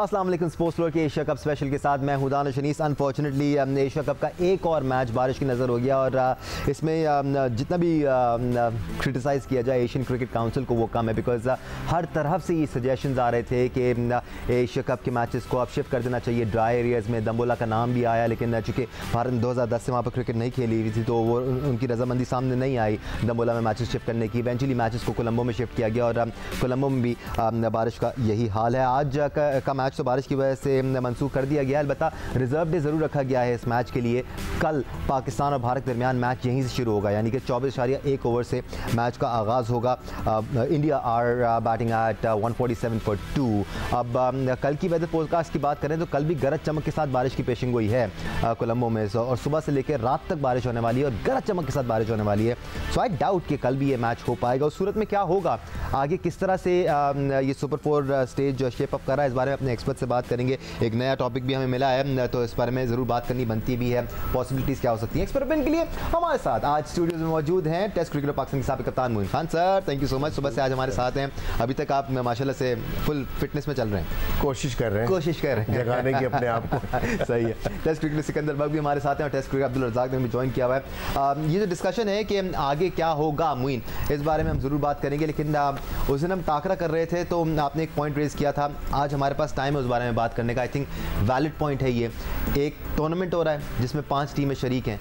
अस्सलाम वालेकुम। Sports floor के एशिया कप स्पेशल के साथ मैं हूं Danish Anees. Unfortunately Asia cup का एक और मैच बारिश की नज़र हो गया और इसमें जितना भी क्रिटिसाइज़ किया जाए एशियन क्रिकेट काउंसिल को वो कम है, बिकॉज हर तरफ से ये सजेशंस आ रहे थे कि एशिया कप के मैचेस को अब शिफ्ट कर देना चाहिए ड्राई एरियाज़ में। दम्बोला का नाम भी आया, लेकिन चूँकि भारत ने 2010 से वहाँ पर क्रिकेट नहीं खेली हुई थी तो वो उनकी रजामंदी सामने नहीं आई दम्बोला में मैचेस शिफ्ट करने की। इवेंचुअली मैचेस को कोलंबो में शिफ्ट किया गया और कोलंबो में भी बारिश का यही हाल है। आज का मैच तो बारिश की वजह से मंसूख कर दिया गया, अलबत्ता रिजर्व डे ज़रूर रखा गया है इस मैच के लिए। कल पाकिस्तान और भारत के दरमियान मैच यहीं से शुरू होगा, यानी कि 24.1 ओवर से मैच का आगाज़ होगा। India are batting at 147 for 2। अब कल की वेदर फोरकास्ट की बात करें तो कल भी गरज चमक के साथ बारिश की पेशिंग गोई है कोलंबो में, और सुबह से लेकर रात तक बारिश होने वाली है और गरज चमक के साथ बारिश होने वाली है। सो आई डाउट कि कल भी ये मैच हो पाएगा। उस सूरत में क्या होगा आगे, किस तरह से ये सुपर 4 स्टेज शेप अप कर रहा है, इस बारे में अपने एक्सपर्ट से बात करेंगे। एक नया टॉपिक भी हमें मिला है तो इस बारे में ज़रूर बात करनी बनती भी है। पॉसिबिलिटीज़ क्या हो सकती हैं एक्सपेरिमेंट के लिए। हमारे साथ आज स्टूडियोज़ में मौजूद हैं टेस्ट क्रिकेटर पाकिस्तान के साबिक कप्तान Moin Khan sir. Thank you so much, सुबह से आज हमारे साथ हैं। अभी तक आप माशाल्लाह से फुल फिटनेस में चल रहे हैं, कोशिश कर रहे हैं जगाने की अपने आप को। सही है। टेस्ट क्रिकेटर सिकंदर बग भी हमारे साथ हैं और टेस्ट क्रिकेटर अब्दुल रज़ाक ने भी ज्वाइन किया हुआ है। ये जो डिस्कशन है कि आगे क्या होगा मोइन, इस बारे में हम ज़रूर बात करेंगे, लेकिन उस दिन हम टाकरा कर रहे थे तो आपने एक पॉइंट रेज़ किया था। आज हमारे पास टाइम है उस बारे में बात करने का। आई थिंक वैलिड पॉइंट है ये। एक टूर्नामेंट हो रहा है जिसमें 5 टीमें शरीक हैं।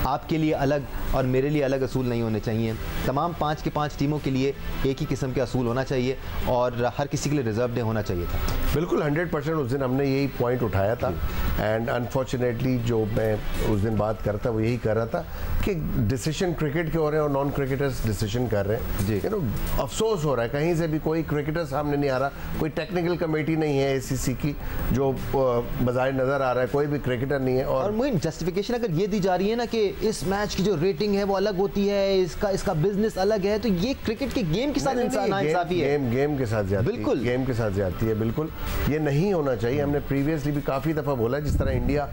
आपके लिए अलग और मेरे लिए अलग असूल नहीं होने चाहिए। तमाम 5 के 5 टीमों के लिए एक ही किस्म के असूल होना चाहिए और हर किसी के लिए रिजर्व डे होना चाहिए था। बिल्कुल 100% उस दिन हमने यही पॉइंट उठाया था। एंड अनफॉर्चुनेटली जो मैं उस दिन बात करता वो यही कर रहा था कि डिसीजन क्रिकेट के हो रहे हैं और नॉन क्रिकेटर्स डिसीजन कर रहे हैं। यू नो अफसोस हो रहा है, कहीं से भी कोई क्रिकेटर सामने नहीं आ रहा, कोई टेक्निकल कमेटी नहीं है ACC की जो बज़ाहिर नज़र आ रहा है, कोई भी क्रिकेटर नहीं है। और मुझे जस्टिफिकेशन अगर ये दी जा रही है ना कि इस मैच की जो रेटिंग है वो अलग होती है, इसका बिजनेस अलग है, तो ये क्रिकेट के गेम के साथ नाइंसाफी है। गेम के साथ ज्यादती, बिल्कुल गेम के साथ ज्यादती है, बिल्कुल ये नहीं होना चाहिए। हमने प्रीवियसली भी काफ़ी दफ़ा बोला जिस तरह इंडिया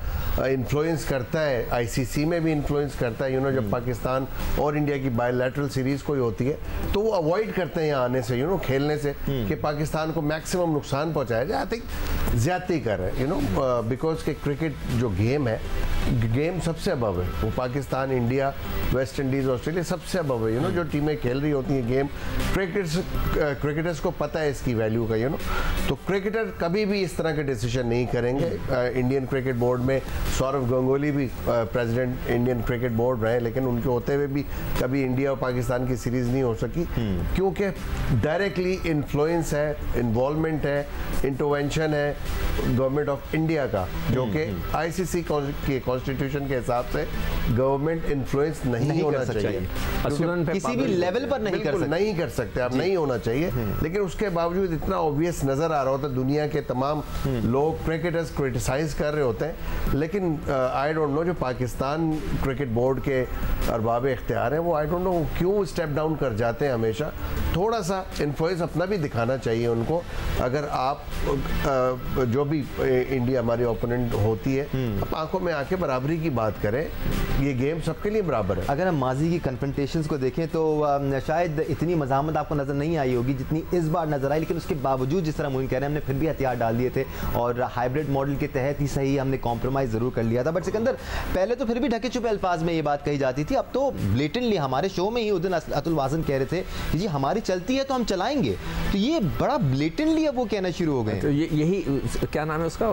इन्फ्लुएंस करता है, ICC में भी इन्फ्लुएंस करता है। यू नो जब पाकिस्तान और इंडिया की बायलैटरल सीरीज कोई होती है तो वो अवॉइड करते हैं यहाँ आने से, यू नो खेलने से, कि पाकिस्तान को मैक्सिमम नुकसान पहुँचाया जाए। आई थिंक ज्यादती कर रहे हैं, यू नो बिकॉज के क्रिकेट जो गेम है, गेम सबसे अबव है। वो Pakistan, India, West Indies, Australia सबसे अबव है। यू नो जो टीमें खेल रही होती हैं गेम, क्रिकेटर्स को पता है इसकी वैल्यू का। यू नो तो क्रिकेटर कभी भी इस तरह के डिसीजन नहीं करेंगे। इंडियन क्रिकेट बोर्ड में सौरव गंगुली भी प्रेसिडेंट इंडियन क्रिकेट बोर्ड रहे, लेकिन उनके होते हुए भी कभी इंडिया और पाकिस्तान की सीरीज़ नहीं हो सकी, क्योंकि डायरेक्टली इन्फ्लुएंस है, इन्वॉल्वमेंट है, इंटरवेंशन है गवर्नमेंट ऑफ इंडिया का, जो कि ICC के कॉन्स्टिट्यूशन के हिसाब से गवर्नमेंट इन्फ्लुएंस नहीं होना चाहिए। किसी भी लेवल पर नहीं कर सकते आप, नहीं होना चाहिए। लेकिन उसके बावजूद इतना ऑब्वियस नजर आ रहा होता है, दुनिया के तमाम लोग क्रिकेटर्स क्रिटिसाइज कर रहे होते हैं, लेकिन आई डोंट नो जो पाकिस्तान क्रिकेट बोर्ड के अरबाब इख्तियार हैं वो आई डोंट नो क्यों स्टेप डाउन कर जाते हैं हमेशा। थोड़ा सा इन्फ्लुएंस अपना भी दिखाना चाहिए उनको। अगर आप जो भी इंडिया हमारी ओपोनेंट होती है, आप आंखों में आके बराबरी की बात करें। ये गेम सबके लिए बराबर है। अगर हम माजी की कन्फ्रंटेशंस को देखें तो शायद इतनी मज़ामत आपको नज़र नहीं आई होगी जितनी इस बार नजर आई, लेकिन उसके बावजूद जिस तरह मोइन कह रहे हैं हमने फिर भी हथियार डाल दिए थे और हाइब्रिड मॉडल के तहत ही सही हमने कॉम्प्रोमाइज़ ज़रूर कर लिया था। बट सिकंदर, पहले तो फिर भी ढके छुपे अल्फाज में ये बात कही जाती थी, अब तो ब्लेटेंटली हमारे शो में ही उस दिन अतुल वासन कह रहे थे कि जी हमारी चलती है तो हम चलाएंगे, तो ये बड़ा ब्लेटेंटली अब वो कहना शुरू हो गए। तो यही क्या नाम है उसका,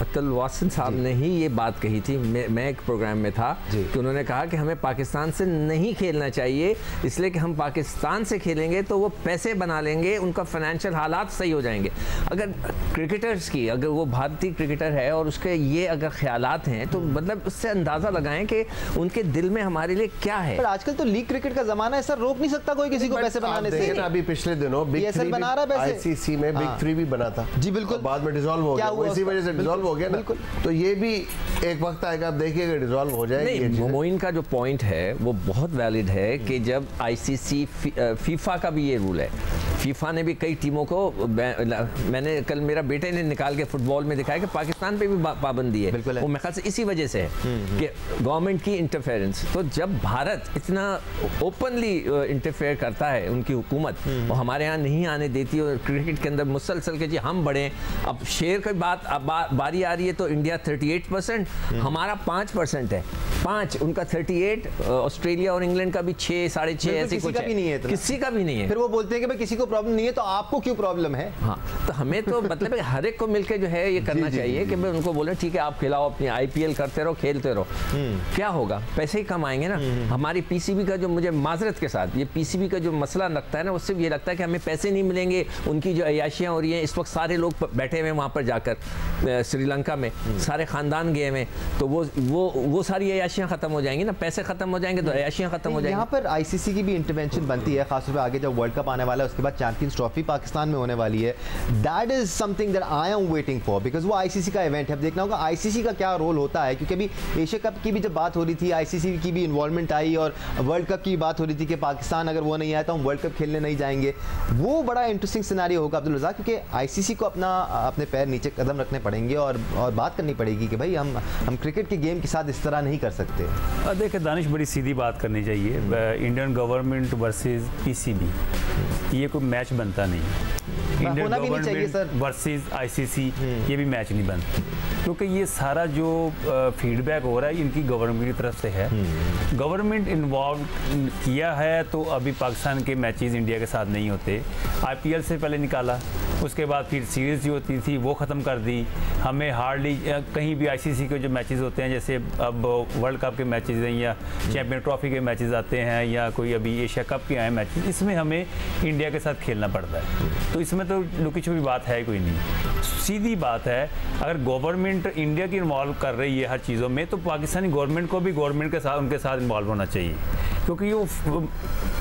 अतुल वासन साहब ने ही ये बात कही थी। मैं एक प्रोग्राम में था कि उन्होंने कहा कि हमें पाकिस्तान से नहीं खेलना चाहिए, इसलिए कि हम पाकिस्तान से खेलेंगे तो वो पैसे बना लेंगे, उनका फाइनेंशियल हालात सही हो जाएंगे। अगर क्रिकेटर्स की, अगर वो भारतीय क्रिकेटर है और उसके ये अगर ख्यालात हैं तो मतलब उससे अंदाज़ा लगाएं कि उनके दिल में हमारे लिए क्या है। पर आजकल तो लीग क्रिकेट का जमाना है सर, रोक नहीं सकता कोई किसी को पैसे बनाने से। अभी पिछले दिनों BIG3 बना रहा है, ICC में BIG3 भी बना था जी, बिल्कुल, बाद में डिसॉल्व हो गया, इसी वजह से डिसॉल्व हो गया ना। तो ये भी एक वक्त आएगा, आप देखिएगा डिसॉल्व हो जाएगा। मोइन का जो पॉइंट है वो बहुत वैलिड है कि जब ICC फीफा का भी ये रूल है फीफा ने भी कई टीमों को, मैंने कल मेरा बेटे ने निकाल के फुटबॉल में दिखाया कि पाकिस्तान पे भी पाबंदी है। वो मेरे ख्याल से इसी वजह से है कि गवर्नमेंट की इंटरफेरेंस। तो जब भारत इतना ओपनली इंटरफेयर करता है, उनकी हुकूमत, और हमारे यहाँ नहीं आने देती, और क्रिकेट के अंदर मुसलसल के जी हम बढ़े। अब शेयर की बात बारी आ रही है तो इंडिया 38%, हमारा 5% है, 5, उनका 38, ऑस्ट्रेलिया और इंग्लैंड का भी 6, 6.5 ऐसी कुछ है, किसी का भी नहीं है। फिर वो बोलते हैं कि भाई किसी को प्रॉब्लम नहीं है तो आपको क्यों प्रॉब्लम है? हाँ, तो हमें तो मतलब हर एक को मिलकर जो है ये करना चाहिए कि भाई उनको बोले ठीक है आप खिलाओ, अपनी IPL करते रहो, खेलते रहो, क्या होगा, पैसे ही कम आएंगे ना। हमारी PCB का जो, मुझे माजरत के साथ ये PCB का जो मसला लगता है ना, उससे ये लगता है कि हमें पैसे नहीं मिलेंगे, उनकी जो अयाशियाँ हो रही हैं, इस वक्त सारे लोग बैठे हुए वहाँ पर जाकर श्रीलंका में, सारे खानदान गए हुए, तो वो सारी अयाशियाँ खत्म हो जाएंगी ना, पैसे खत्म हो जाएंगे तो अयाशियाँ खत्म हो जाएंगी। यहाँ पर ICC की भी इंटरवेंशन बनती है, खासतौर पर आगे जब वर्ल्ड कप आने वाला है, उसके बाद चैंपियंस ट्रॉफी पाकिस्तान में होने वाली है। That is something that I am waiting for, because वो ICC का इवेंट है। अब देखना होगा ICC का क्या रोल होता है, क्योंकि अभी एशिया कप की भी जब बात हो रही थी, ICC की भी इन्वॉल्वमेंट आई, और वर्ल्ड कप की बात हो रही थी कि पाकिस्तान अगर वो नहीं आया तो हम वर्ल्ड कप खेलने नहीं जाएंगे। वो बड़ा इंटरेस्टिंग सिनेरियो होगा अब्दुल रज़ाक, क्योंकि ICC को अपने पैर नीचे कदम रखने पड़ेंगे और बात करनी पड़ेगी कि भाई हम क्रिकेट के गेम के साथ इस तरह नहीं कर सकते। देखिए दानिश, बड़ी सीधी बात करनी चाहिए, इंडियन गवर्नमेंट वर्सेस PCB, ये कोई मैच बनता नहीं। इंडियन गवर्नमेंट वर्सेस ICC, ये भी मैच नहीं बनता, क्योंकि ये सारा जो फीडबैक हो रहा है इनकी गवर्नमेंट की तरफ से है। गवर्नमेंट इन्वॉल्व किया है तो अभी पाकिस्तान के मैचेस इंडिया के साथ नहीं होते। IPL से पहले निकाला, उसके बाद फिर सीरीज़ जो होती थी वो ख़त्म कर दी। हमें हार्डली कहीं भी ICC के जो मैचेस होते हैं, जैसे अब वर्ल्ड कप के मैचेस हैं या चैम्पियन ट्रॉफी के मैचेस आते हैं या कोई अभी एशिया कप के आए मैचेस, इसमें हमें इंडिया के साथ खेलना पड़ता है। तो इसमें तो लुकी छुपी बात है कोई नहीं, सीधी बात है। अगर गवर्नमेंट इंडिया की इन्वॉल्व कर रही है हर चीज़ों में, तो पाकिस्तानी गवर्नमेंट को भी गवर्नमेंट के साथ उनके साथ इन्वॉल्व होना चाहिए, क्योंकि वो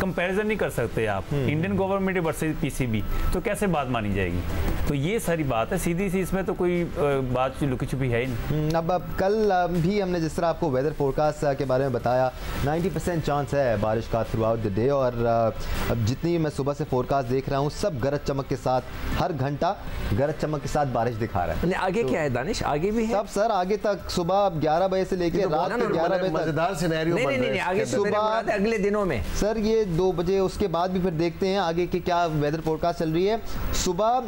कंपैरिजन नहीं कर सकते आप इंडियन गवर्नमेंट वर्सेस PCB, तो कैसे बात मानी जाएगी। तो ये सारी बात है सीधी सी, इसमें तो कोई बात लुकी छुपी है ही नहीं। अब कल भी हमने जिस तरह आपको वेदर फोरकास्ट के बारे में बताया, 90% चांस है बारिश का थ्रू आउट द डे, और अब जितनी मैं सुबह से फोरकास्ट देख रहा हूँ सब गरज चमक के साथ, हर घंटा गरज चमक के साथ बारिश दिखा रहा है। आगे क्या है दानिश, आगे भी है सब सर, आगे तक सुबह 11 बजे से लेकर रात के 11 बजे तक मजेदार सिनेरियो बन रहा है। आगे सुबह अगले दिनों में सर ये 2 बजे, उसके बाद भी फिर देखते हैं आगे की क्या वेदर फोरकास्ट चल रही है। सुबह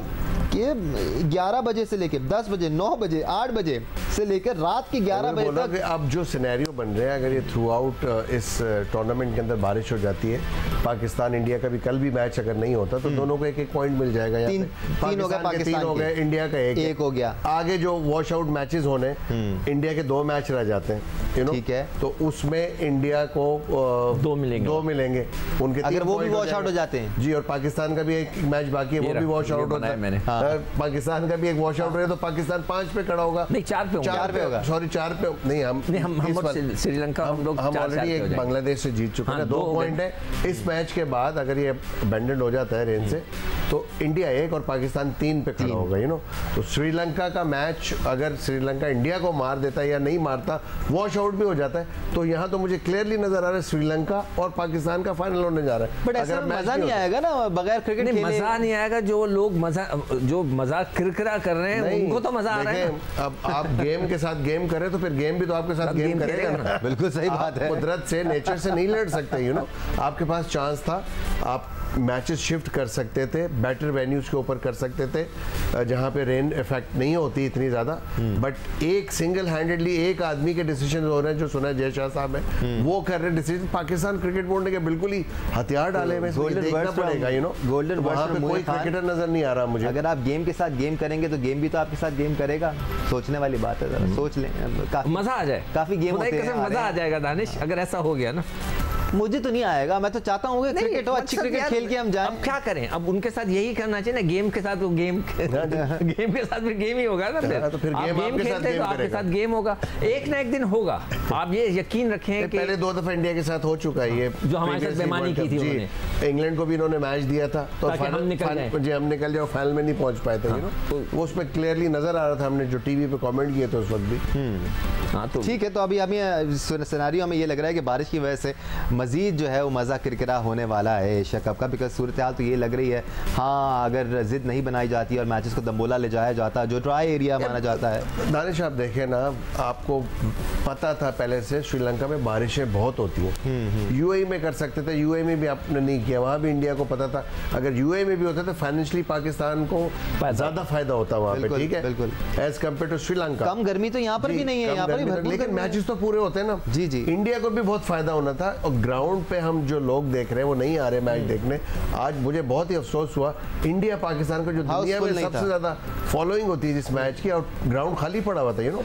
के 11 बजे से लेकर 10 बजे, 9 बजे, 8 बजे से लेकर रात के 11 बजे तक। अब जो सिनेरियो बन रहे हैं, अगर ये थ्रू आउट इस टूर्नामेंट के अंदर बारिश हो जाती है, पाकिस्तान इंडिया का भी कल भी मैच अगर नहीं होता तो दोनों को 1-1 पॉइंट मिल जाएगा। तीन हो गए पाकिस्तान, 3 हो गए, इंडिया का 1 हो गया। आगे जो वॉश आउट मैचेस होने, इंडिया के 2 मैच रह जाते हैं, ठीक है, तो उसमें इंडिया को 2 मिलेंगे उनके, अगर वो भी वॉश आउट हो जाते हैं जी, और पाकिस्तान का भी 1 मैच बाकी है, वो भी वॉश आउट होता है। पाकिस्तान का भी 1 वॉश आउट रहे तो पाकिस्तान 5 पे खड़ा होगा, नहीं 4 पे होगा, सॉरी 4 पे नहीं, हम श्रीलंका हम ऑलरेडी एक बांग्लादेश से जीत चुके हैं, 2 पॉइंट है। इस मैच के बाद अगर ये अबेंडन हो जाता है रेन से, तो इंडिया 1 और पाकिस्तान 3 पे खड़ा होगा, तो श्रीलंका का मैच अगर श्रीलंका इंडिया को मार देता है या नहीं मारता, वॉश आउट भी हो जाता है, तो यहाँ तो मुझे क्लियरली नजर आ रहा है श्रीलंका और पाकिस्तान का फाइनल होने जा रहा है। बट ऐसा मजा नहीं आएगा ना बगैर क्रिकेट खेले, मजा नहीं आएगा। जो लोग मजा किरकिरा कर रहे हैं उनको तो मजा आ रहा है। अब आप गेम के साथ गेम करें तो फिर गेम भी तो आपके साथ गेम करेगा ना। बिल्कुल सही बात है, कुदरत से, नेचर से नहीं लड़ सकते, आपके पास चांस था, आप मैचेस शिफ्ट कर सकते थे, बेटर वेन्यूज के ऊपर कर सकते थे जहां पे रेन इफेक्ट नहीं होती इतनी ज़्यादा, बट एक सिंगल हैंडेडली एक आदमी के डिसीजन हो रहे हैं, जो सुना है जय शाह साहब है, वो कर रहे डिसीजन। पाकिस्तान क्रिकेट बोर्ड ने बिल्कुल ही हथियार डाले हुए, देखना पड़ेगा, गोल्डन वहाँ पे कोई क्रिकेटर नजर नहीं आ रहा मुझे। अगर आप गेम के साथ गेम करेंगे तो गेम भी तो आपके साथ गेम करेगा, सोचने वाली बात है, जरा सोच लें, मजा आ जाए, काफी गेम होते हैं, मजा आ जाएगा दानिश अगर ऐसा हो गया ना। मुझे तो नहीं आएगा, मैं तो चाहता हूँ कि क्रिकेट हो, अच्छी क्रिकेट खेल के हम जाएं। अब क्या करें, अब उनके साथ यही करना चाहिए ना, गेम के साथ वो गेम गेम के साथ फिर गेम ही होगा ना, तो फिर गेम खेलते हैं तो आपके साथ गेम होगा, एक ना एक दिन होगा, आप ये यकीन रखें कि पहले 2 दफा इंडिया के साथ हो चुका है ये, जो हमारे साथ बेईमानी की थी उन्होंने। इंग्लैंड को भी इन्होंने मैच दिया था, तो हम निकल जाओ, फाइनल में नहीं पहुंच पाए थे, वो उसमें क्लियरली नजर आ रहा था, हमने जो टीवी पे कमेंट किए थे उस वक्त भी। ठीक है, तो अभी हमें सिनेरियो हमें ये लग रहा है कि बारिश की वजह से मज़ीद जो है वो मज़ा किरकिरा होने वाला है एशिया कप का, बिकॉज सूरत हाल तो ये लग रही है, हाँ अगर ज़िद नहीं बनाई जाती और मैचेस को दम्बोला ले जाया जाता, जो ड्राई एरिया माना जाता है। दानिश आप देखें ना, आपको पता था पहले से श्रीलंका में बारिशें बहुत होती हैं, यूएई में कर सकते थे, यूएई में भी आपने नहीं किया, वहाँ भी इंडिया को पता था अगर यूएई में भी होता तो फाइनेंशियली पाकिस्तान को ज़्यादा फायदा होता वहाँ पे, ठीक है, बिल्कुल एज कम्पेयर टू श्रीलंका। कम गर्मी तो यहाँ पर भी नहीं है, यहाँ पर भी, लेकिन मैचेस तो पूरे होते हैं ना। जी जी, इंडिया को भी बहुत फायदा होना था, और ग्राउंड पे हम जो लोग देख रहे हैं वो नहीं आ रहे मैच देखने। आज मुझे बहुत ही अफसोस हुआ, इंडिया पाकिस्तान को जो दुनिया में सबसे ज्यादा फॉलोइंग होती है जिस मैच की, और ग्राउंड खाली पड़ा हुआ था, यू नो।